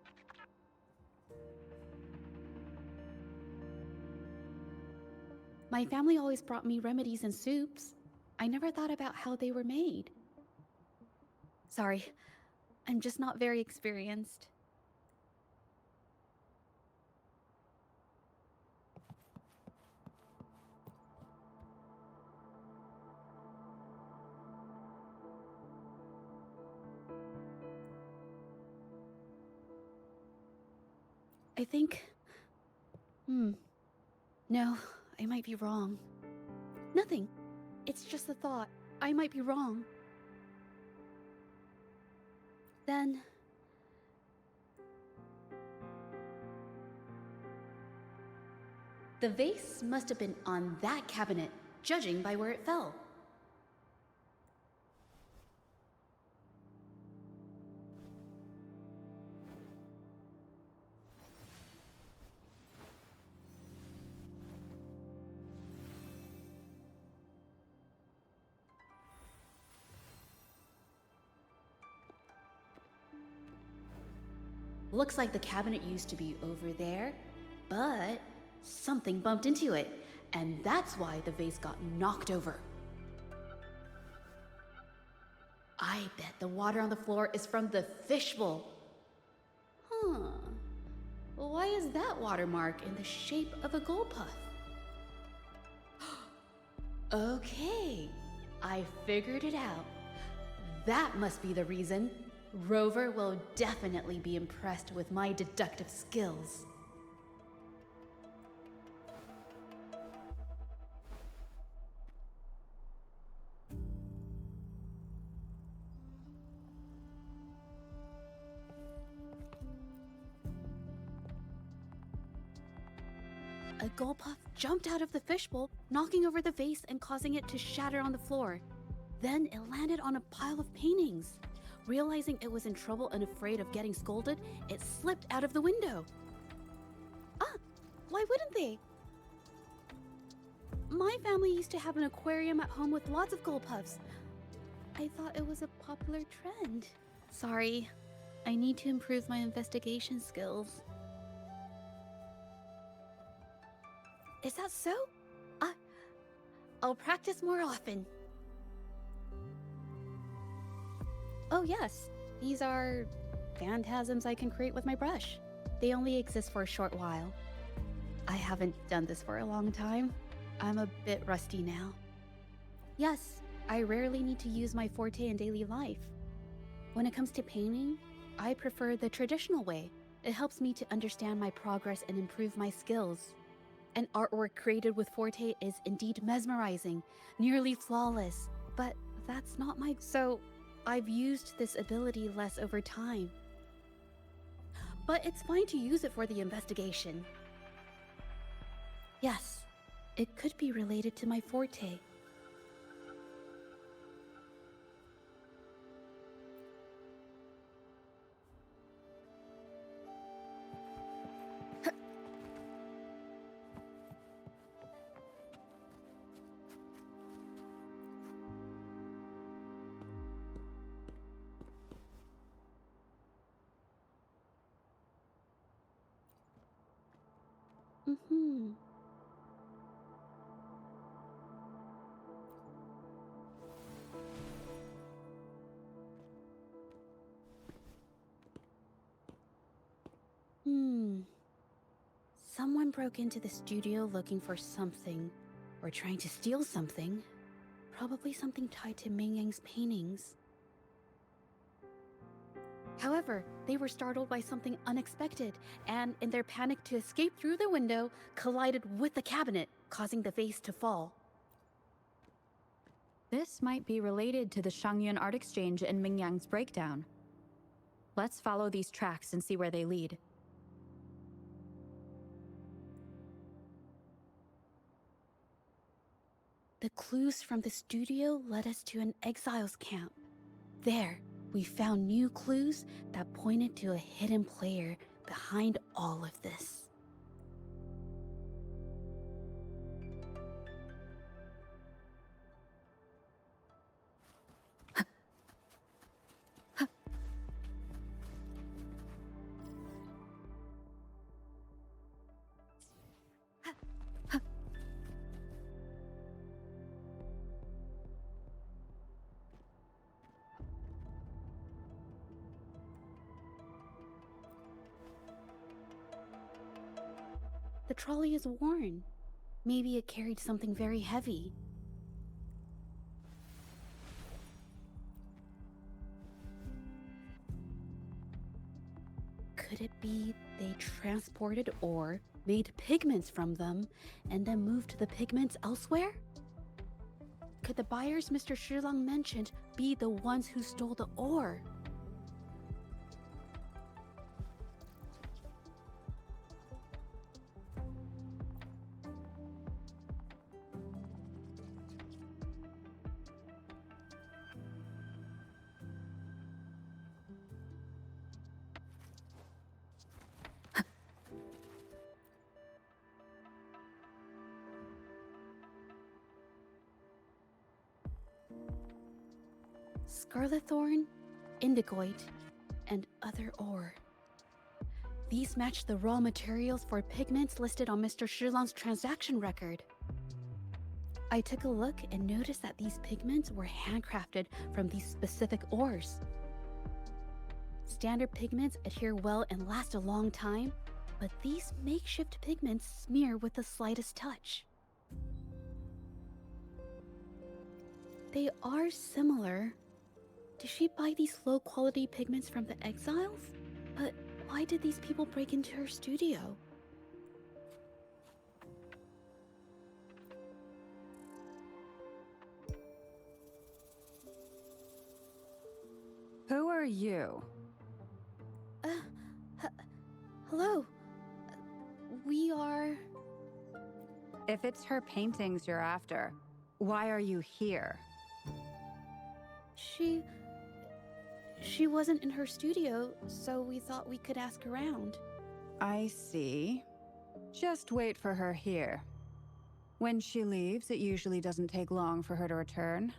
My family always brought me remedies and soups. I never thought about how they were made. Sorry, I'm just not very experienced. I think... No, I might be wrong. Nothing. It's just a thought. I might be wrong. Then... the vase must have been on that cabinet, judging by where it fell. Looks like the cabinet used to be over there, but something bumped into it, and that's why the vase got knocked over. I bet the water on the floor is from the fishbowl. Huh. Why is that watermark in the shape of a gold puff? Okay, I figured it out. That must be the reason. Rover will definitely be impressed with my deductive skills. A gold puff jumped out of the fishbowl, knocking over the vase and causing it to shatter on the floor. Then it landed on a pile of paintings. Realizing it was in trouble and afraid of getting scolded, it slipped out of the window. Why wouldn't they? My family used to have an aquarium at home with lots of gold puffs. I thought it was a popular trend. Sorry, I need to improve my investigation skills. Is that so? I'll practice more often. Oh yes, these are phantasms I can create with my brush. They only exist for a short while. I haven't done this for a long time. I'm a bit rusty now. Yes, I rarely need to use my forte in daily life. When it comes to painting, I prefer the traditional way. It helps me to understand my progress and improve my skills. An artwork created with forte is indeed mesmerizing, nearly flawless, but that's not my... So, I've used this ability less over time. But it's fine to use it for the investigation. Yes, it could be related to my forte. Mm-hmm. Someone broke into the studio looking for something, or trying to steal something. Probably something tied to Ming Yang's paintings. However, they were startled by something unexpected, and in their panic to escape through the window, collided with the cabinet, causing the vase to fall. This might be related to the Shangyun art exchange and Ming Yang's breakdown. Let's follow these tracks and see where they lead. The clues from the studio led us to an exiles camp. There, we found new clues that pointed to a hidden player behind all of this. The trolley is worn. Maybe it carried something very heavy. Could it be they transported ore, made pigments from them, and then moved the pigments elsewhere? Could the buyers Mr. Shilang mentioned be the ones who stole the ore? Scarlet thorn, indigoite, and other ore. These match the raw materials for pigments listed on Mr. Shilang's transaction record. I took a look and noticed that these pigments were handcrafted from these specific ores. Standard pigments adhere well and last a long time, but these makeshift pigments smear with the slightest touch. They are similar. Did she buy these low-quality pigments from the exiles? But why did these people break into her studio? Who are you? Hello. We are... If it's her paintings you're after, why are you here? She wasn't in her studio, so we thought we could ask around. I see. Just wait for her here. When she leaves, it usually doesn't take long for her to return.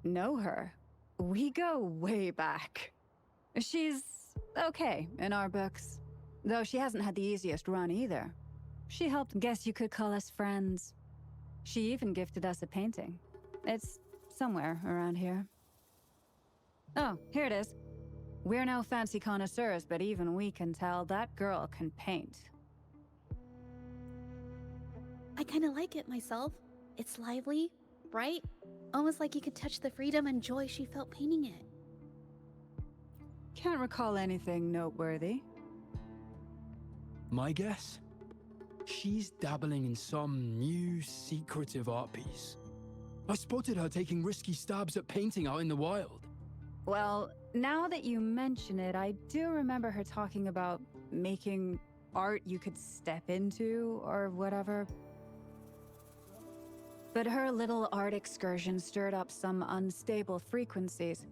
Know her? We go way back. She's okay in our books, though she hasn't had the easiest run either. She helped, guess you could call us friends. She even gifted us a painting. It's somewhere around here. Oh, here it is. We're no fancy connoisseurs, but even we can tell that girl can paint. I kind of like it myself. It's lively, bright, almost like you could touch the freedom and joy she felt painting it. Can't recall anything noteworthy. My guess? She's dabbling in some new, secretive art piece. I spotted her taking risky stabs at painting out in the wild. Well, now that you mention it, I do remember her talking about making art you could step into, or whatever. But her little art excursion stirred up some unstable frequencies.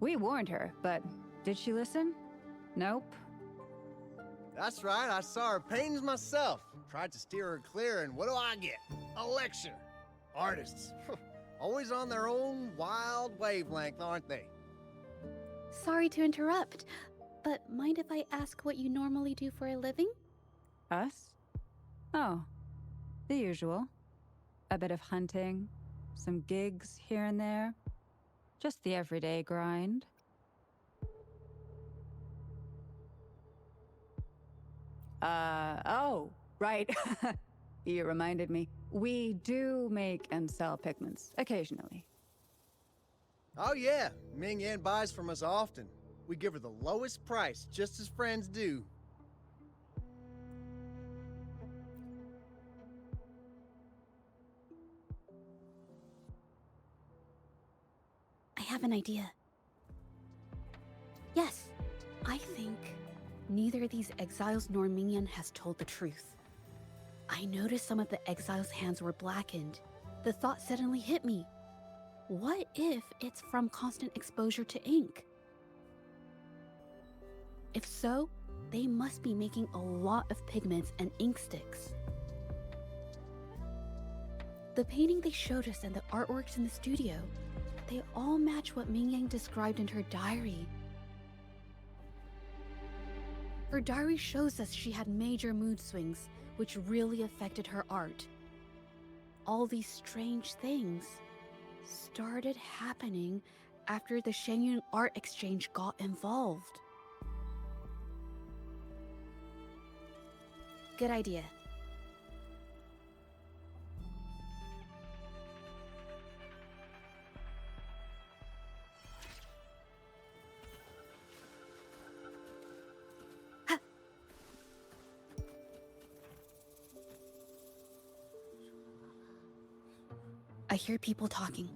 We warned her, but did she listen? Nope. That's right, I saw her paintings myself. Tried to steer her clear, and what do I get? A lecture. Artists. Always on their own wild wavelength, aren't they? Sorry to interrupt, but mind if I ask what you normally do for a living? Us? Oh, the usual. A bit of hunting, some gigs here and there. Just the everyday grind. Oh, right. You reminded me. We do make and sell pigments, occasionally. Oh yeah, Ming Yan buys from us often. We give her the lowest price, just as friends do. I have an idea. Yes, I think neither these exiles nor Mingyan has told the truth. I noticed some of the exiles' hands were blackened. The thought suddenly hit me. What if it's from constant exposure to ink? If so, they must be making a lot of pigments and ink sticks. The painting they showed us and the artworks in the studio, they all match what Mingyang described in her diary. Her diary shows us she had major mood swings, which really affected her art. All these strange things started happening after the Shenyun Art Exchange got involved. Good idea. I hear people talking.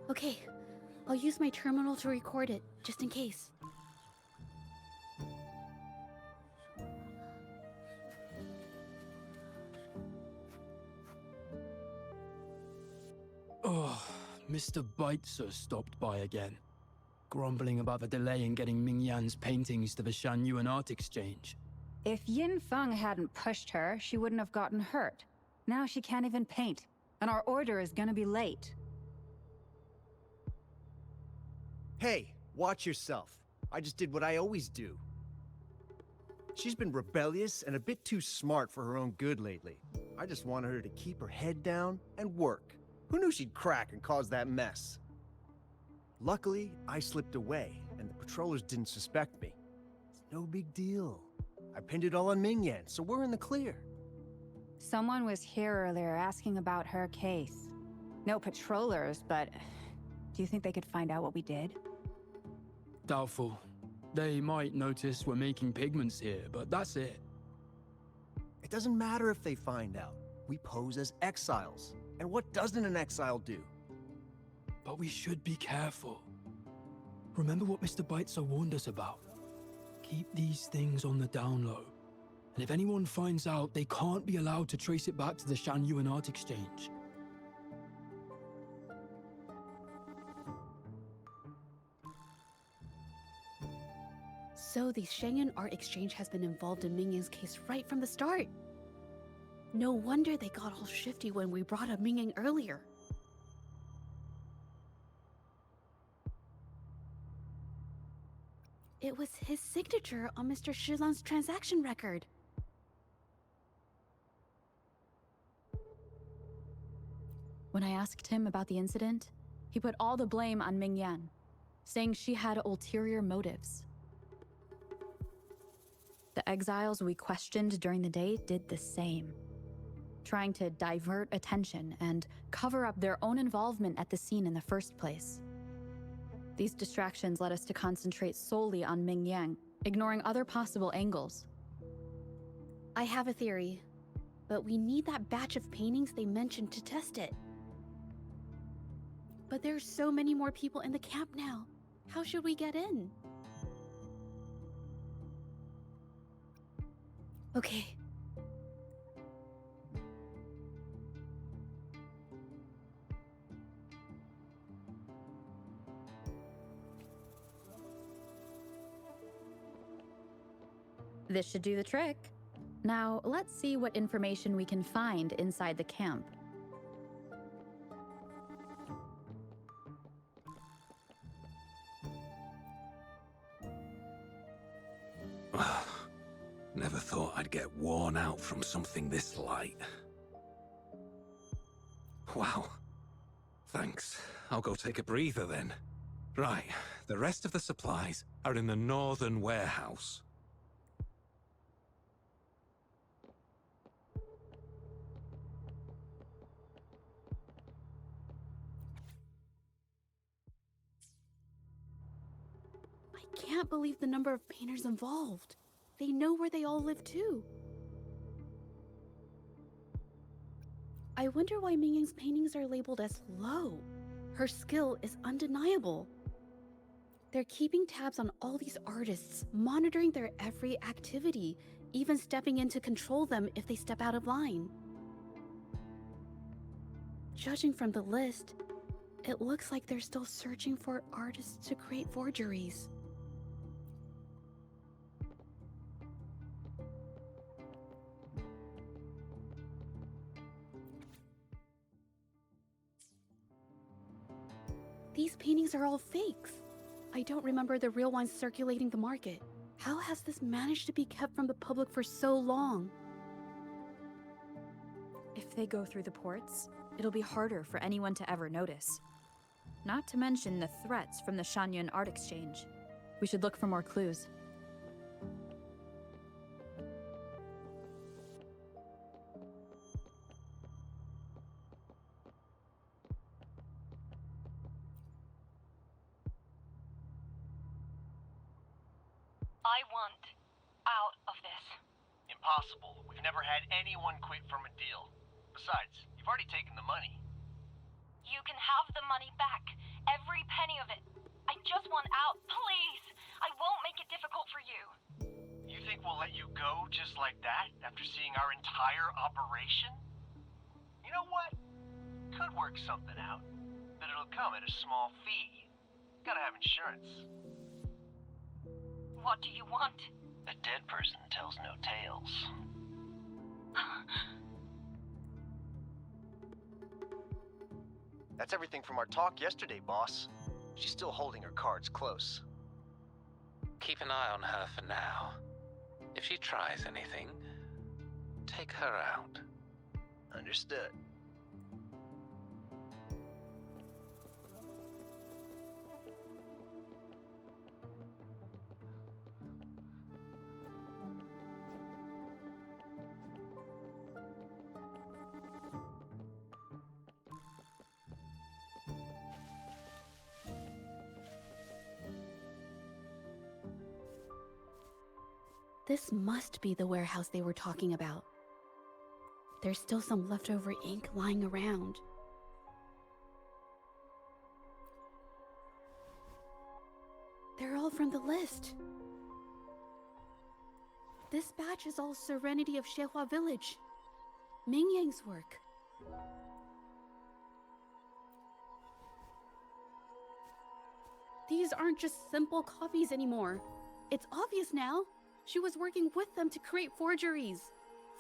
Okay, I'll use my terminal to record it, just in case. Oh, Mr. Beitzer stopped by again, grumbling about the delay in getting Ming Yan's paintings to the Shanyuan Art Exchange. If Yin Feng hadn't pushed her, she wouldn't have gotten hurt. Now she can't even paint, and our order is gonna be late. Hey, watch yourself. I just did what I always do. She's been rebellious and a bit too smart for her own good lately. I just wanted her to keep her head down and work. Who knew she'd crack and cause that mess? Luckily, I slipped away, and the patrollers didn't suspect me. It's no big deal. I pinned it all on Mingyan, so we're in the clear. Someone was here earlier asking about her case. No patrollers, but do you think they could find out what we did? Doubtful. They might notice we're making pigments here, but that's it. It doesn't matter if they find out. We pose as exiles. And what doesn't an exile do? But we should be careful. Remember what Mr. Beitzer warned us about? Keep these things on the down low. And if anyone finds out, they can't be allowed to trace it back to the Shanyuan Art Exchange. So the Shenyun Art Exchange has been involved in Mingyang's case right from the start. No wonder they got all shifty when we brought up Mingyang earlier. It was his signature on Mr. Shilan's transaction record. When I asked him about the incident, He put all the blame on Mingyan, saying she had ulterior motives. The exiles we questioned during the day did the same, trying to divert attention and cover up their own involvement at the scene in the first place. These distractions led us to concentrate solely on Mingyang, ignoring other possible angles. I have a theory, but we need that batch of paintings they mentioned to test it. But there's so many more people in the camp now. How should we get in? Okay. This should do the trick. Now, let's see what information we can find inside the camp. Never thought I'd get worn out from something this light. Wow. Thanks. I'll go take a breather then. Right, the rest of the supplies are in the northern warehouse. I can't believe the number of painters involved. They know where they all live too. I wonder why Mingyang's paintings are labeled as low. Her skill is undeniable. They're keeping tabs on all these artists, monitoring their every activity, even stepping in to control them if they step out of line. Judging from the list, it looks like they're still searching for artists to create forgeries. These paintings are all fakes. I don't remember the real ones circulating the market. How has this managed to be kept from the public for so long? If they go through the ports, it'll be harder for anyone to ever notice. Not to mention the threats from the Shanyan art exchange. We should look for more clues. I want out of this. Impossible. We've never had anyone quit from a deal. Besides, you've already taken the money. You can have the money back. Every penny of it. I just want out. Please! I won't make it difficult for you. You think we'll let you go just like that after seeing our entire operation? You know what? Could work something out. But it'll come at a small fee. Gotta have insurance. What do you want? A dead person tells no tales. That's everything from our talk yesterday, boss. She's still holding her cards close. Keep an eye on her for now. If she tries anything, take her out. Understood. This must be the warehouse they were talking about. There's still some leftover ink lying around. They're all from the list. This batch is all Serenity of Shehua Village. Mingyang's work. These aren't just simple copies anymore. It's obvious now. She was working with them to create forgeries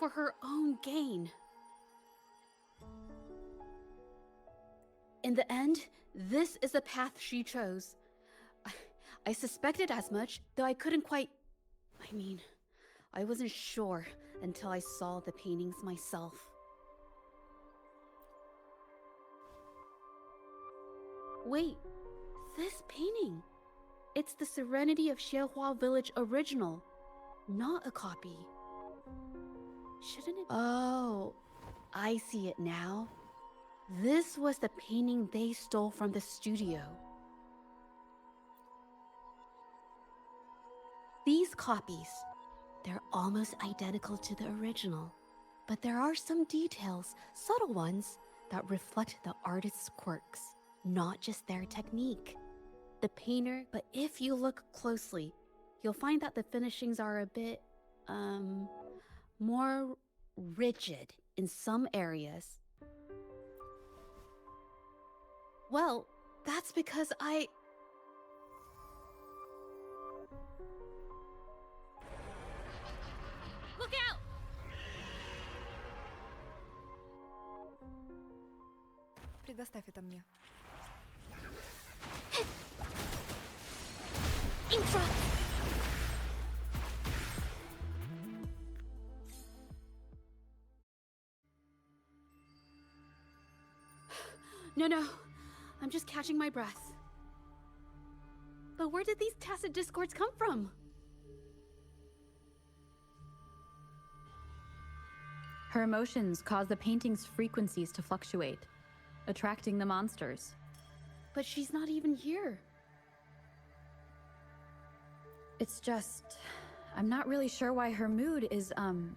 for her own gain. In the end, this is the path she chose. I suspected as much, though I couldn't quite... I wasn't sure until I saw the paintings myself. Wait, this painting. It's the Serenity of Xiehua Village original, not a copy. Shouldn't it? Oh, I see it now. This was the painting they stole from the studio. These copies, they're almost identical to the original, but there are some details, subtle ones, that reflect the artist's quirks, not just their technique. The painter, but if you look closely, you'll find that the finishings are a bit, more rigid in some areas. Well, that's because I... Look out! Предоставь это мне. Intra! No. I'm just catching my breath. But where did these tacit discords come from? Her emotions cause the painting's frequencies to fluctuate, attracting the monsters. But she's not even here. It's just... I'm not really sure why her mood is,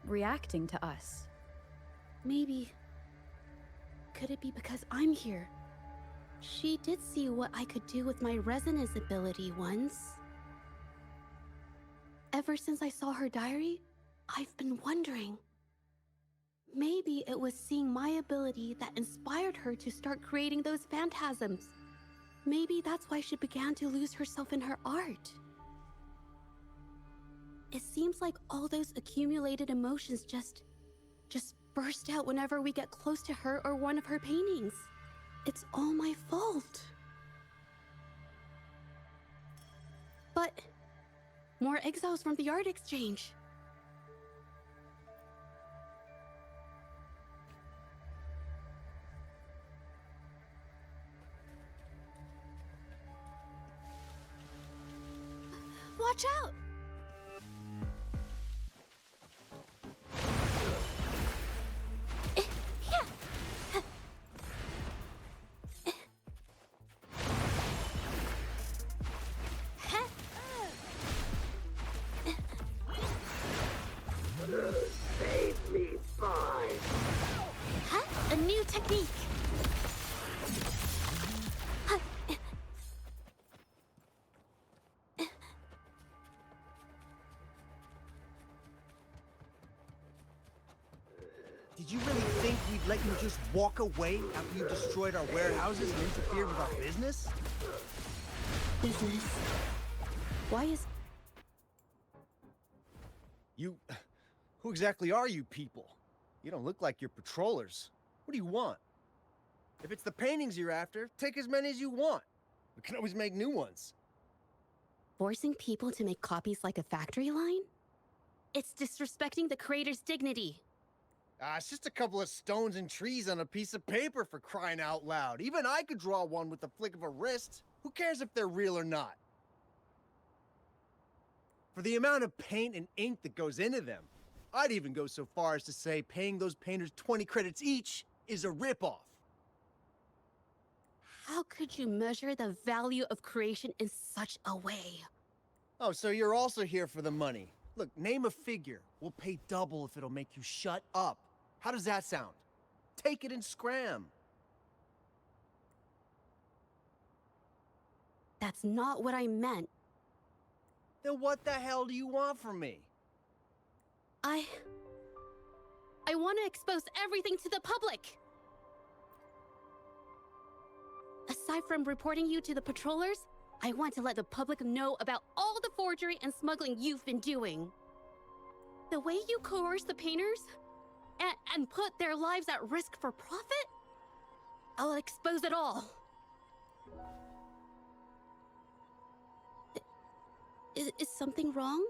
reacting to us. Maybe... Could it be because I'm here? She did see what I could do with my resonance ability once. Ever since I saw her diary, I've been wondering. Maybe it was seeing my ability that inspired her to start creating those phantasms. Maybe that's why she began to lose herself in her art. It seems like all those accumulated emotions just burst out whenever we get close to her or one of her paintings. It's all my fault. But more exiles from the art exchange. Watch out! A new technique. Did you really think we'd let you just walk away after you destroyed our warehouses and interfered with our business? Business? Why is... You... Who exactly are you people? You don't look like you're patrollers. What do you want? If it's the paintings you're after, take as many as you want. We can always make new ones. Forcing people to make copies like a factory line? It's disrespecting the creator's dignity. It's just a couple of stones and trees on a piece of paper, for crying out loud. Even I could draw one with the flick of a wrist. Who cares if they're real or not? For the amount of paint and ink that goes into them, I'd even go so far as to say paying those painters 20 credits each is a ripoff. How could you measure the value of creation in such a way? Oh, so you're also here for the money. Look, name a figure. We'll pay double if it'll make you shut up. How does that sound? Take it and scram. That's not what I meant. Then what the hell do you want from me? I want to expose everything to the public. Aside from reporting you to the patrollers, I want to let the public know about all the forgery and smuggling you've been doing. The way you coerce the painters and put their lives at risk for profit? I'll expose it all. Is something wrong?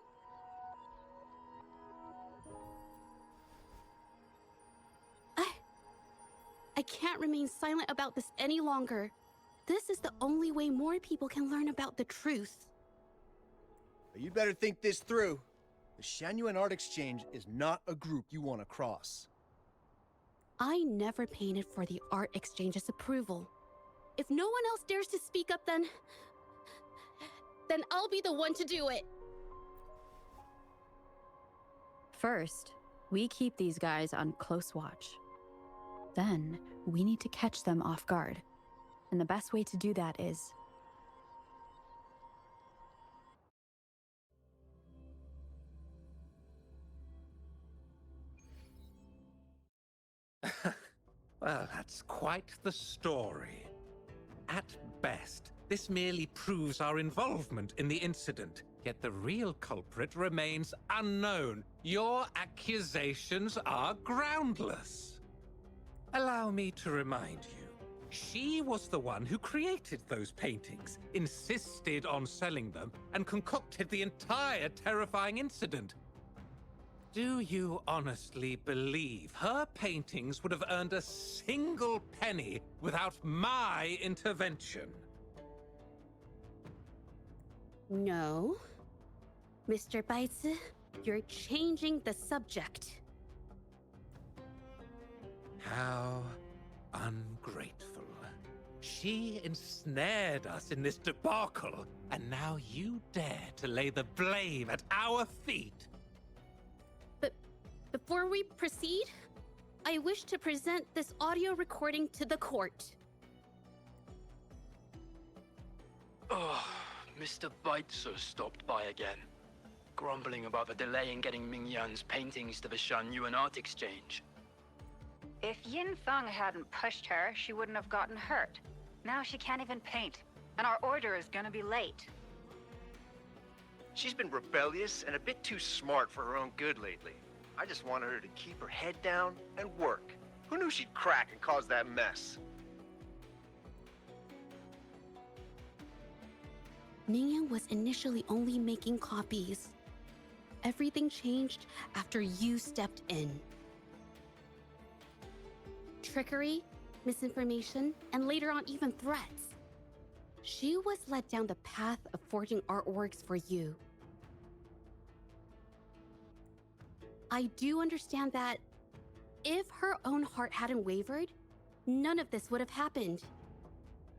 I can't remain silent about this any longer. This is the only way more people can learn about the truth. You better think this through. The Shangyuan Art Exchange is not a group you want to cross. I never painted for the art exchange's approval. If no one else dares to speak up, then I'll be the one to do it. First, we keep these guys on close watch. Then, we need to catch them off guard. And the best way to do that is... Well, that's quite the story. At best, this merely proves our involvement in the incident, yet the real culprit remains unknown. Your accusations are groundless. Allow me to remind you, she was the one who created those paintings, insisted on selling them, and concocted the entire terrifying incident. Do you honestly believe her paintings would have earned a single penny without my intervention? No. Mr. Baitsu, you're changing the subject. How ungrateful. She ensnared us in this debacle, and now you dare to lay the blame at our feet. But before we proceed, I wish to present this audio recording to the court. Oh, Mr. Baitsu stopped by again, grumbling about the delay in getting Mingyan's paintings to the Shangyuan Art Exchange. If Yin Feng hadn't pushed her, she wouldn't have gotten hurt. Now she can't even paint, and our order is gonna be late. She's been rebellious and a bit too smart for her own good lately. I just wanted her to keep her head down and work. Who knew she'd crack and cause that mess? Mingyan was initially only making copies. Everything changed after you stepped in. Trickery, misinformation, and later on even threats. She was led down the path of forging artworks for you. I do understand that if her own heart hadn't wavered, none of this would have happened.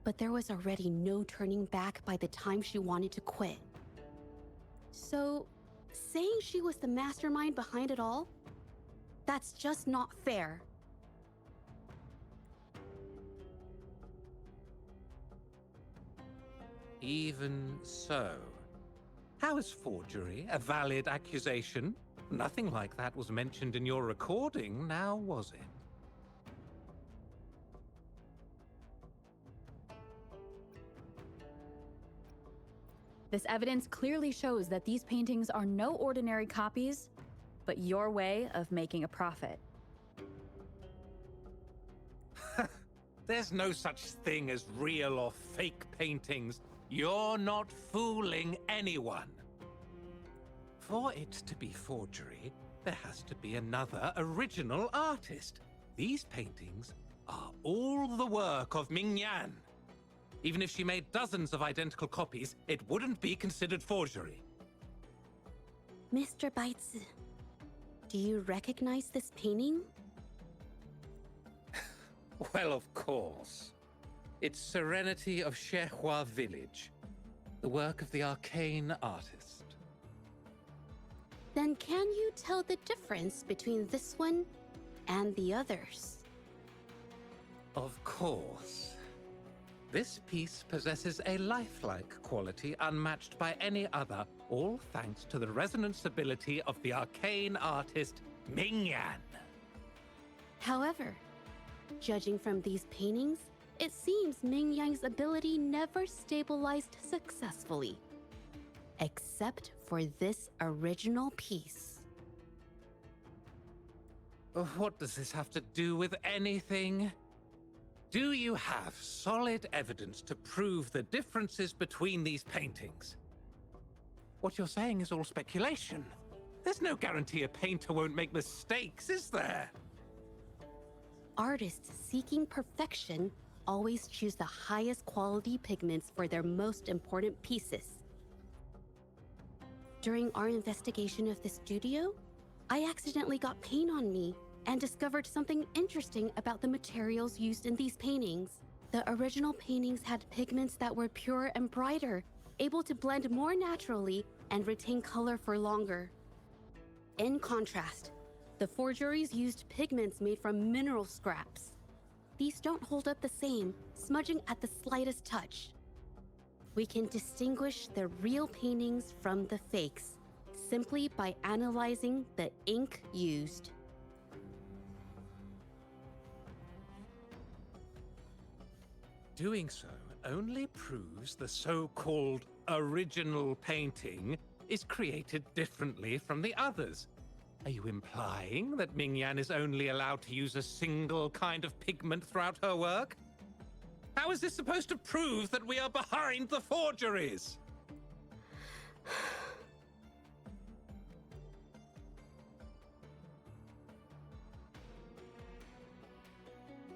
But there was already no turning back by the time she wanted to quit. So, saying she was the mastermind behind it all, that's just not fair. Even so, how is forgery a valid accusation? Nothing like that was mentioned in your recording, now was it? This evidence clearly shows that these paintings are no ordinary copies, but your way of making a profit. There's no such thing as real or fake paintings. You're not fooling anyone. For it to be forgery, there has to be another original artist. These paintings are all the work of Mingyan. Even if she made dozens of identical copies, it wouldn't be considered forgery. Mr. Baitsu, do you recognize this painting? Well, of course. It's Serenity of Shehua Village, the work of the arcane artist. Then can you tell the difference between this one and the others? Of course. This piece possesses a lifelike quality unmatched by any other, all thanks to the resonance ability of the arcane artist, Mingyan. However, judging from these paintings, it seems Mingyan's ability never stabilized successfully. Except for this original piece. What does this have to do with anything? Do you have solid evidence to prove the differences between these paintings? What you're saying is all speculation. There's no guarantee a painter won't make mistakes, is there? Artists seeking perfection always choose the highest quality pigments for their most important pieces. During our investigation of the studio, I accidentally got paint on me and discovered something interesting about the materials used in these paintings. The original paintings had pigments that were pure and brighter, able to blend more naturally and retain color for longer. In contrast, the forgeries used pigments made from mineral scraps. These don't hold up the same, smudging at the slightest touch. We can distinguish the real paintings from the fakes simply by analyzing the ink used. Doing so only proves the so-called original painting is created differently from the others. Are you implying that Mingyan is only allowed to use a single kind of pigment throughout her work? How is this supposed to prove that we are behind the forgeries?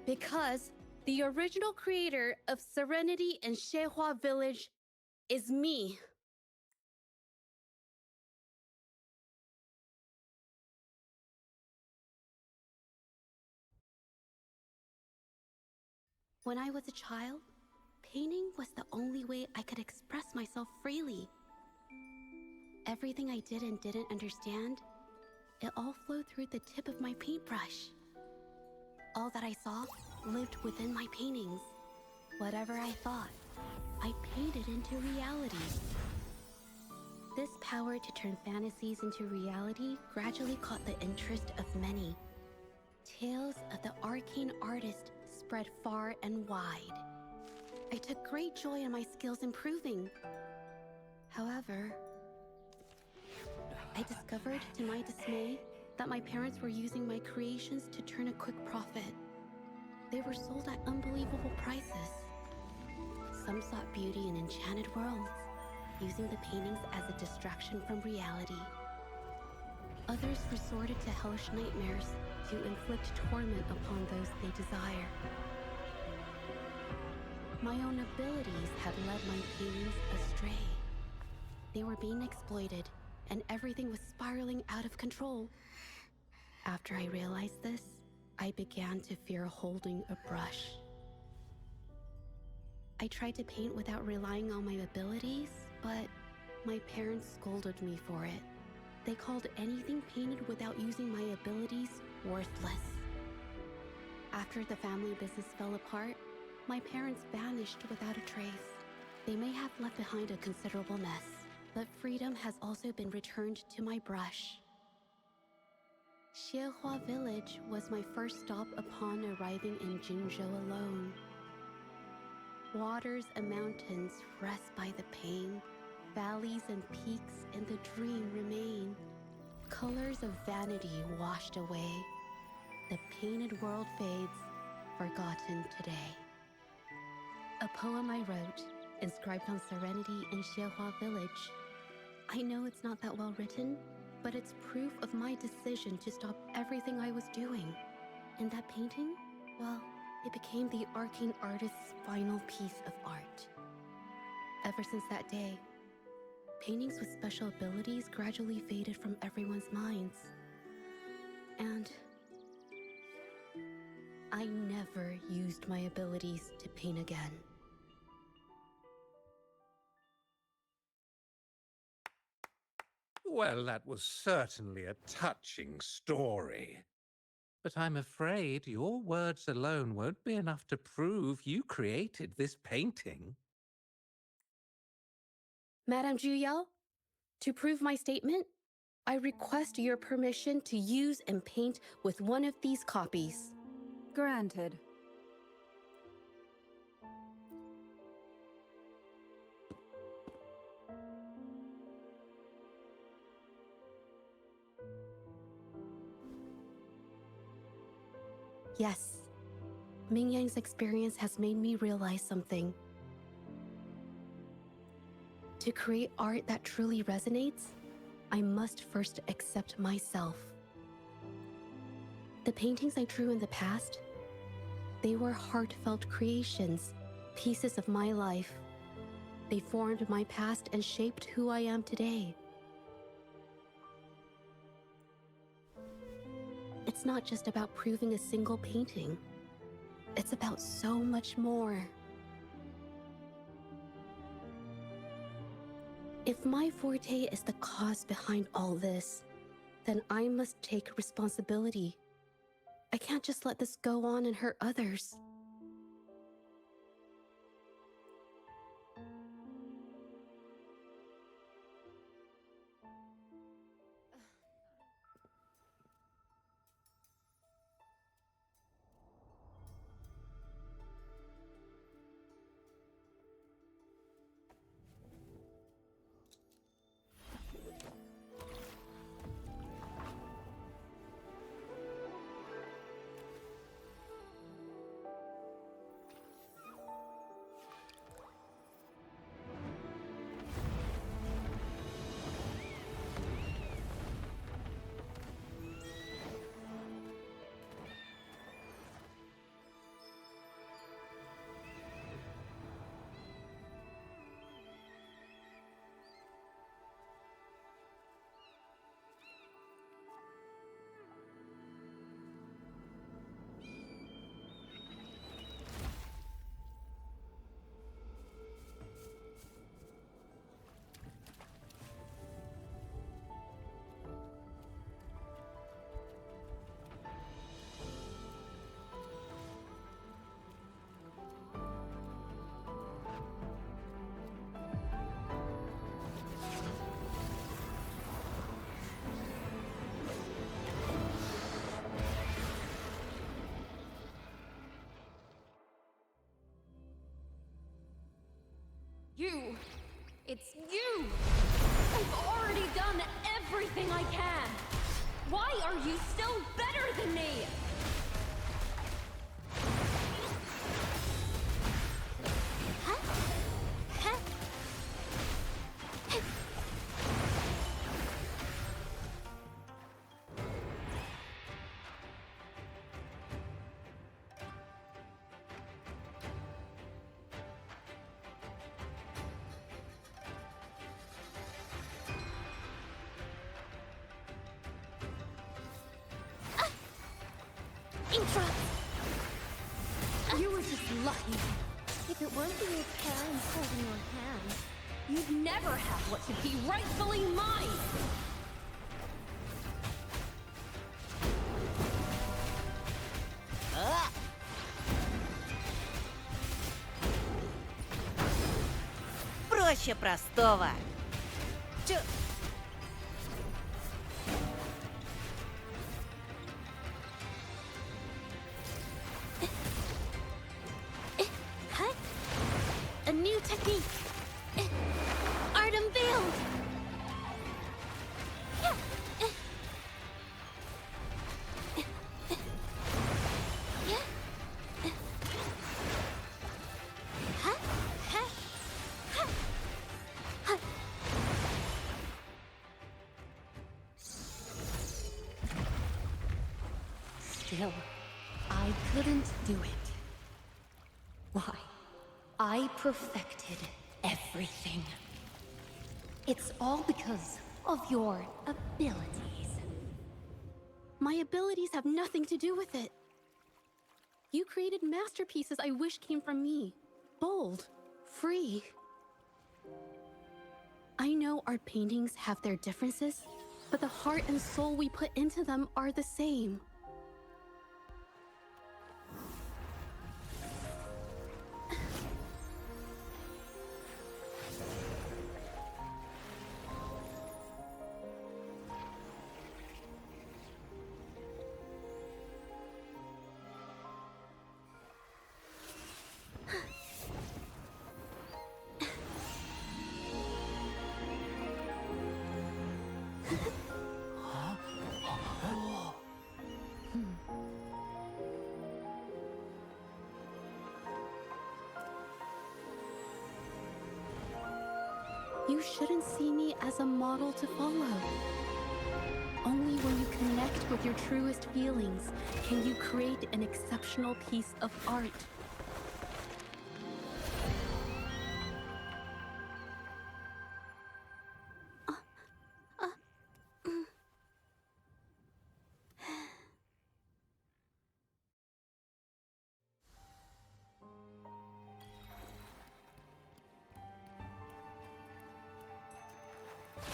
Because the original creator of Serenity in Xehua Village is me. When I was a child, painting was the only way I could express myself freely. Everything I did and didn't understand, it all flowed through the tip of my paintbrush. All that I saw lived within my paintings. Whatever I thought, I painted into reality. This power to turn fantasies into reality gradually caught the interest of many. Tales of the arcane artist spread far and wide. I took great joy in my skills improving. However, I discovered to my dismay that my parents were using my creations to turn a quick profit. They were sold at unbelievable prices. Some sought beauty in enchanted worlds, using the paintings as a distraction from reality. Others resorted to hellish nightmares to inflict torment upon those they desire. My own abilities had led my paintings astray. They were being exploited, and everything was spiraling out of control. After I realized this, I began to fear holding a brush. I tried to paint without relying on my abilities, but my parents scolded me for it. They called anything painted without using my abilities worthless. After the family business fell apart, my parents vanished without a trace. They may have left behind a considerable mess, but freedom has also been returned to my brush. Xehua Village was my first stop upon arriving in Jinzhou alone. Waters and mountains rest by the pain. Valleys and peaks in the dream remain. Colors of vanity washed away. The painted world fades, forgotten today. A poem I wrote, inscribed on Serenity in Xehua Village. I know it's not that well written, but it's proof of my decision to stop everything I was doing. And that painting, well, it became the arcane artist's final piece of art. Ever since that day, paintings with special abilities gradually faded from everyone's minds. And I never used my abilities to paint again. Well, that was certainly a touching story. But I'm afraid your words alone won't be enough to prove you created this painting. Madame Juyao, to prove my statement, I request your permission to use and paint with one of these copies. Granted. Yes, Mingyang's experience has made me realize something. To create art that truly resonates, I must first accept myself. The paintings I drew in the past, They were heartfelt creations, pieces of my life. They formed my past and shaped who I am today. It's not just about proving a single painting. It's about so much more. If my forte is the cause behind all this, then I must take responsibility. I can't just let this go on and hurt others. You! It's you! I've already done everything I can! Why are you still better than me? You were just lucky. If it weren't for your parents holding your hand, you'd never have what should be rightfully mine! Проще простого. Чё? A new technique! Art unveiled! Still, I couldn't do it. Why? I perfected everything. It's all because of your abilities. My abilities have nothing to do with it. You created masterpieces I wish came from me. Bold, free. I know art paintings have their differences, but the heart and soul we put into them are the same. You shouldn't see me as a model to follow. Only when you connect with your truest feelings can you create an exceptional piece of art.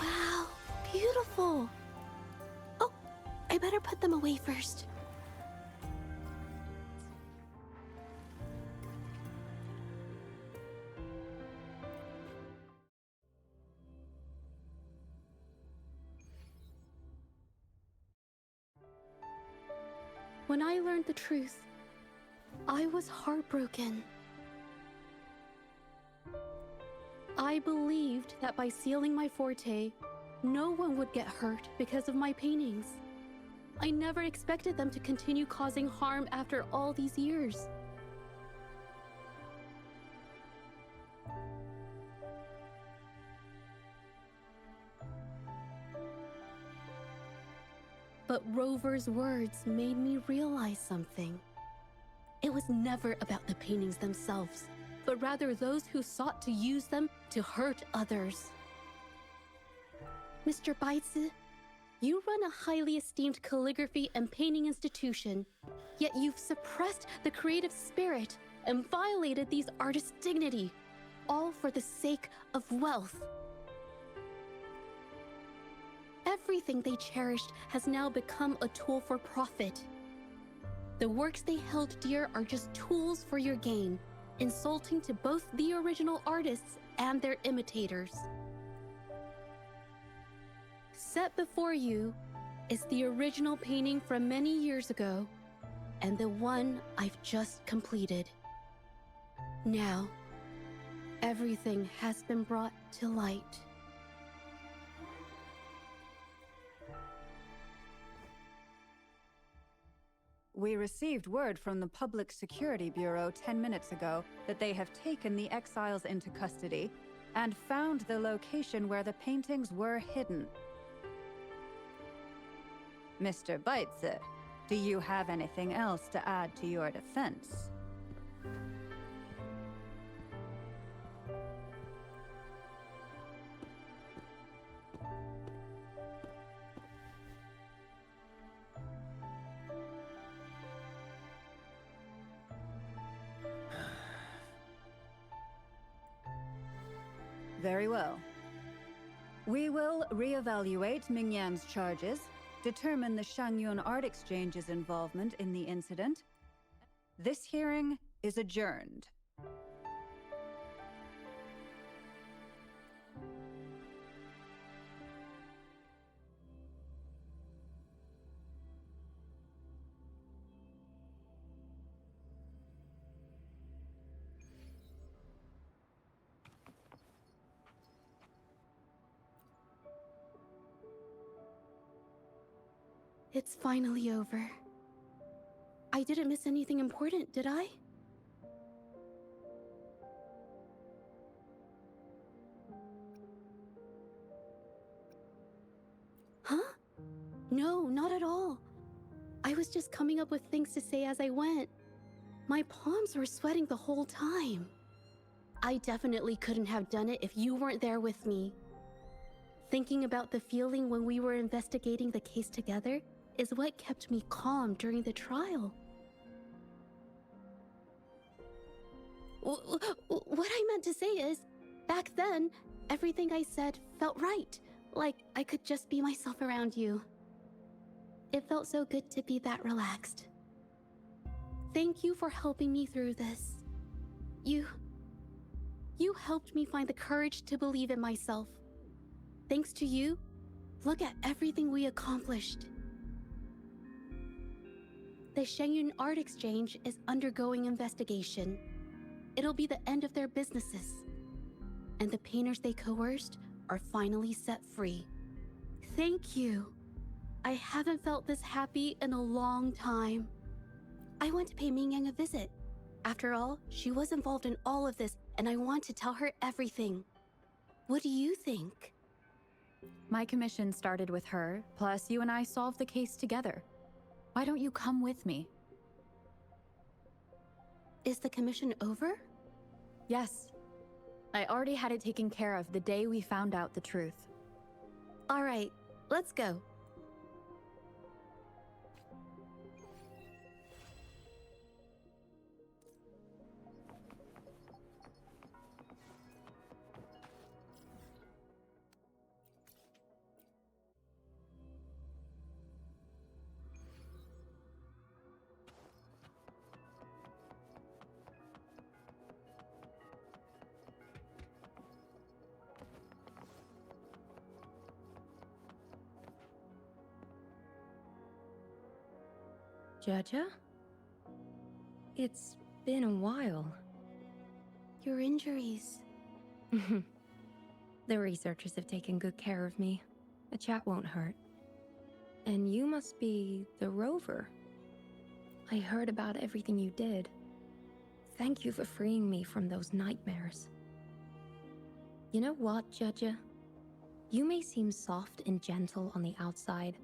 Wow, beautiful. Oh, I better put them away first. When I learned the truth, I was heartbroken. I believed that by sealing my forte, no one would get hurt because of my paintings. I never expected them to continue causing harm after all these years. But Rover's words made me realize something. It was never about the paintings themselves, but rather those who sought to use them to hurt others. Mr. Baitsu, you run a highly esteemed calligraphy and painting institution, yet you've suppressed the creative spirit and violated these artists' dignity, all for the sake of wealth. Everything they cherished has now become a tool for profit. The works they held dear are just tools for your gain, insulting to both the original artists and their imitators. Set before you is the original painting from many years ago, and the one I've just completed. Now, everything has been brought to light. We received word from the Public Security Bureau 10 minutes ago that they have taken the exiles into custody and found the location where the paintings were hidden. Mr. Baitsu, do you have anything else to add to your defense? Very well. We will reevaluate Mingyan's charges, determine the Shangyun Art Exchange's involvement in the incident. This hearing is adjourned. It's finally over. I didn't miss anything important, did I? Huh? No, not at all. I was just coming up with things to say as I went. My palms were sweating the whole time. I definitely couldn't have done it if you weren't there with me. Thinking about the feeling when we were investigating the case together is what kept me calm during the trial. What I meant to say is, back then, everything I said felt right. Like I could just be myself around you. It felt so good to be that relaxed. Thank you for helping me through this. You helped me find the courage to believe in myself. Thanks to you, look at everything we accomplished. The Shangyun Art Exchange is undergoing investigation. It'll be the end of their businesses. And the painters they coerced are finally set free. Thank you. I haven't felt this happy in a long time. I want to pay Mingyang a visit. After all, she was involved in all of this, and I want to tell her everything. What do you think? My commission started with her, plus you and I solved the case together. Why don't you come with me? Is the commission over? Yes. I already had it taken care of the day we found out the truth. All right, let's go. Jaja? It's been a while. Your injuries. The researchers have taken good care of me. A chat won't hurt. And you must be the rover. I heard about everything you did. Thank you for freeing me from those nightmares. You know what, Jaja? You may seem soft and gentle on the outside,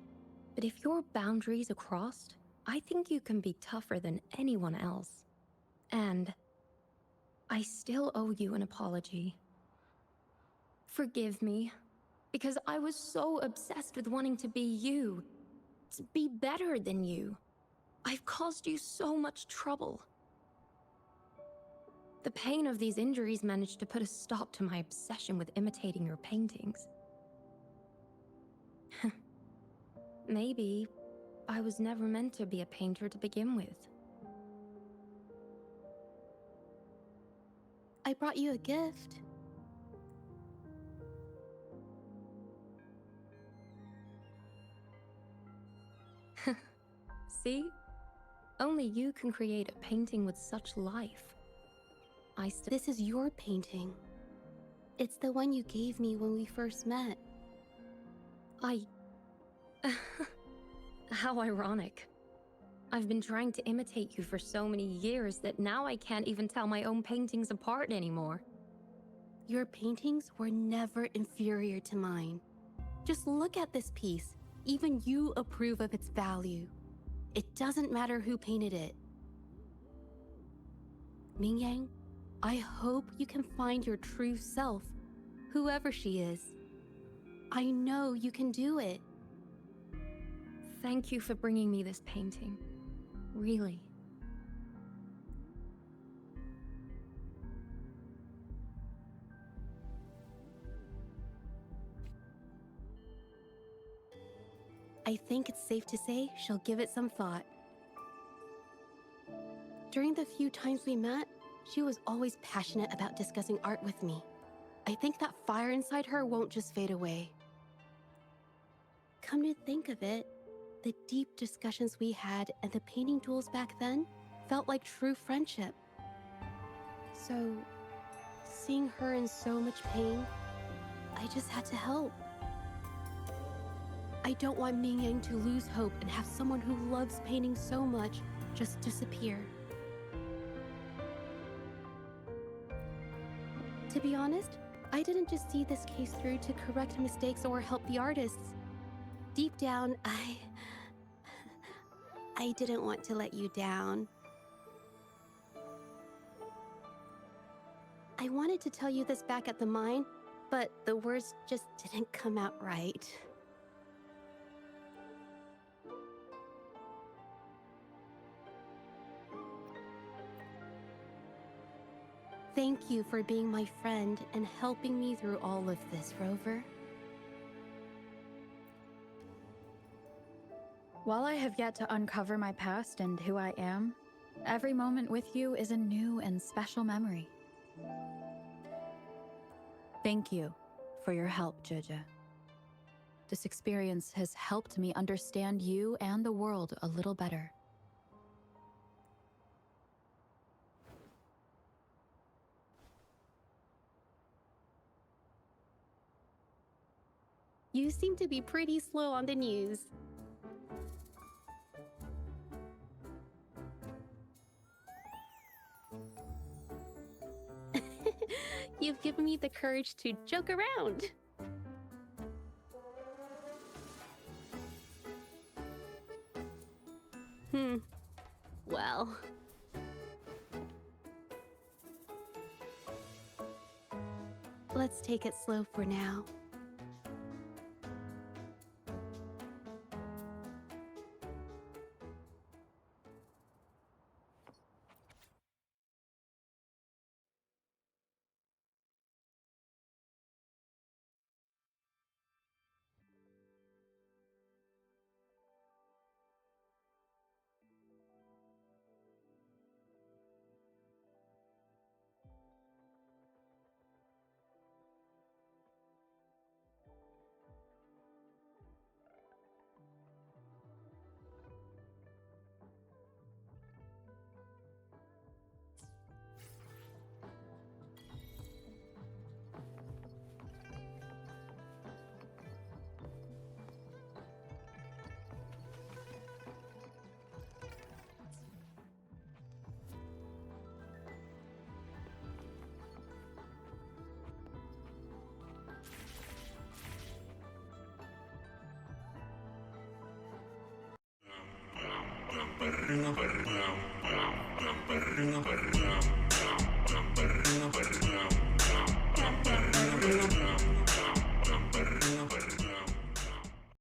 but if your boundaries are crossed, I think you can be tougher than anyone else. And I still owe you an apology. Forgive me, because I was so obsessed with wanting to be you, to be better than you. I've caused you so much trouble. The pain of these injuries managed to put a stop to my obsession with imitating your paintings. Maybe I was never meant to be a painter to begin with. I brought you a gift. See? Only you can create a painting with such life. This is your painting. It's the one you gave me when we first met. How ironic. I've been trying to imitate you for so many years that now I can't even tell my own paintings apart anymore. Your paintings were never inferior to mine. Just look at this piece. Even you approve of its value. It doesn't matter who painted it. Mingyang, I hope you can find your true self, whoever she is. I know you can do it. Thank you for bringing me this painting. Really. I think it's safe to say she'll give it some thought. During the few times we met, she was always passionate about discussing art with me. I think that fire inside her won't just fade away. Come to think of it, the deep discussions we had and the painting duels back then felt like true friendship. So, seeing her in so much pain, I just had to help. I don't want Mingyang to lose hope and have someone who loves painting so much just disappear. To be honest, I didn't just see this case through to correct mistakes or help the artists. Deep down, I didn't want to let you down. I wanted to tell you this back at the mine, but the words just didn't come out right. Thank you for being my friend and helping me through all of this, Rover. While I have yet to uncover my past and who I am, every moment with you is a new and special memory. Thank you for your help, Jaja. This experience has helped me understand you and the world a little better. You seem to be pretty slow on the news. You've given me the courage to joke around. Well. Let's take it slow for now. Vargnon.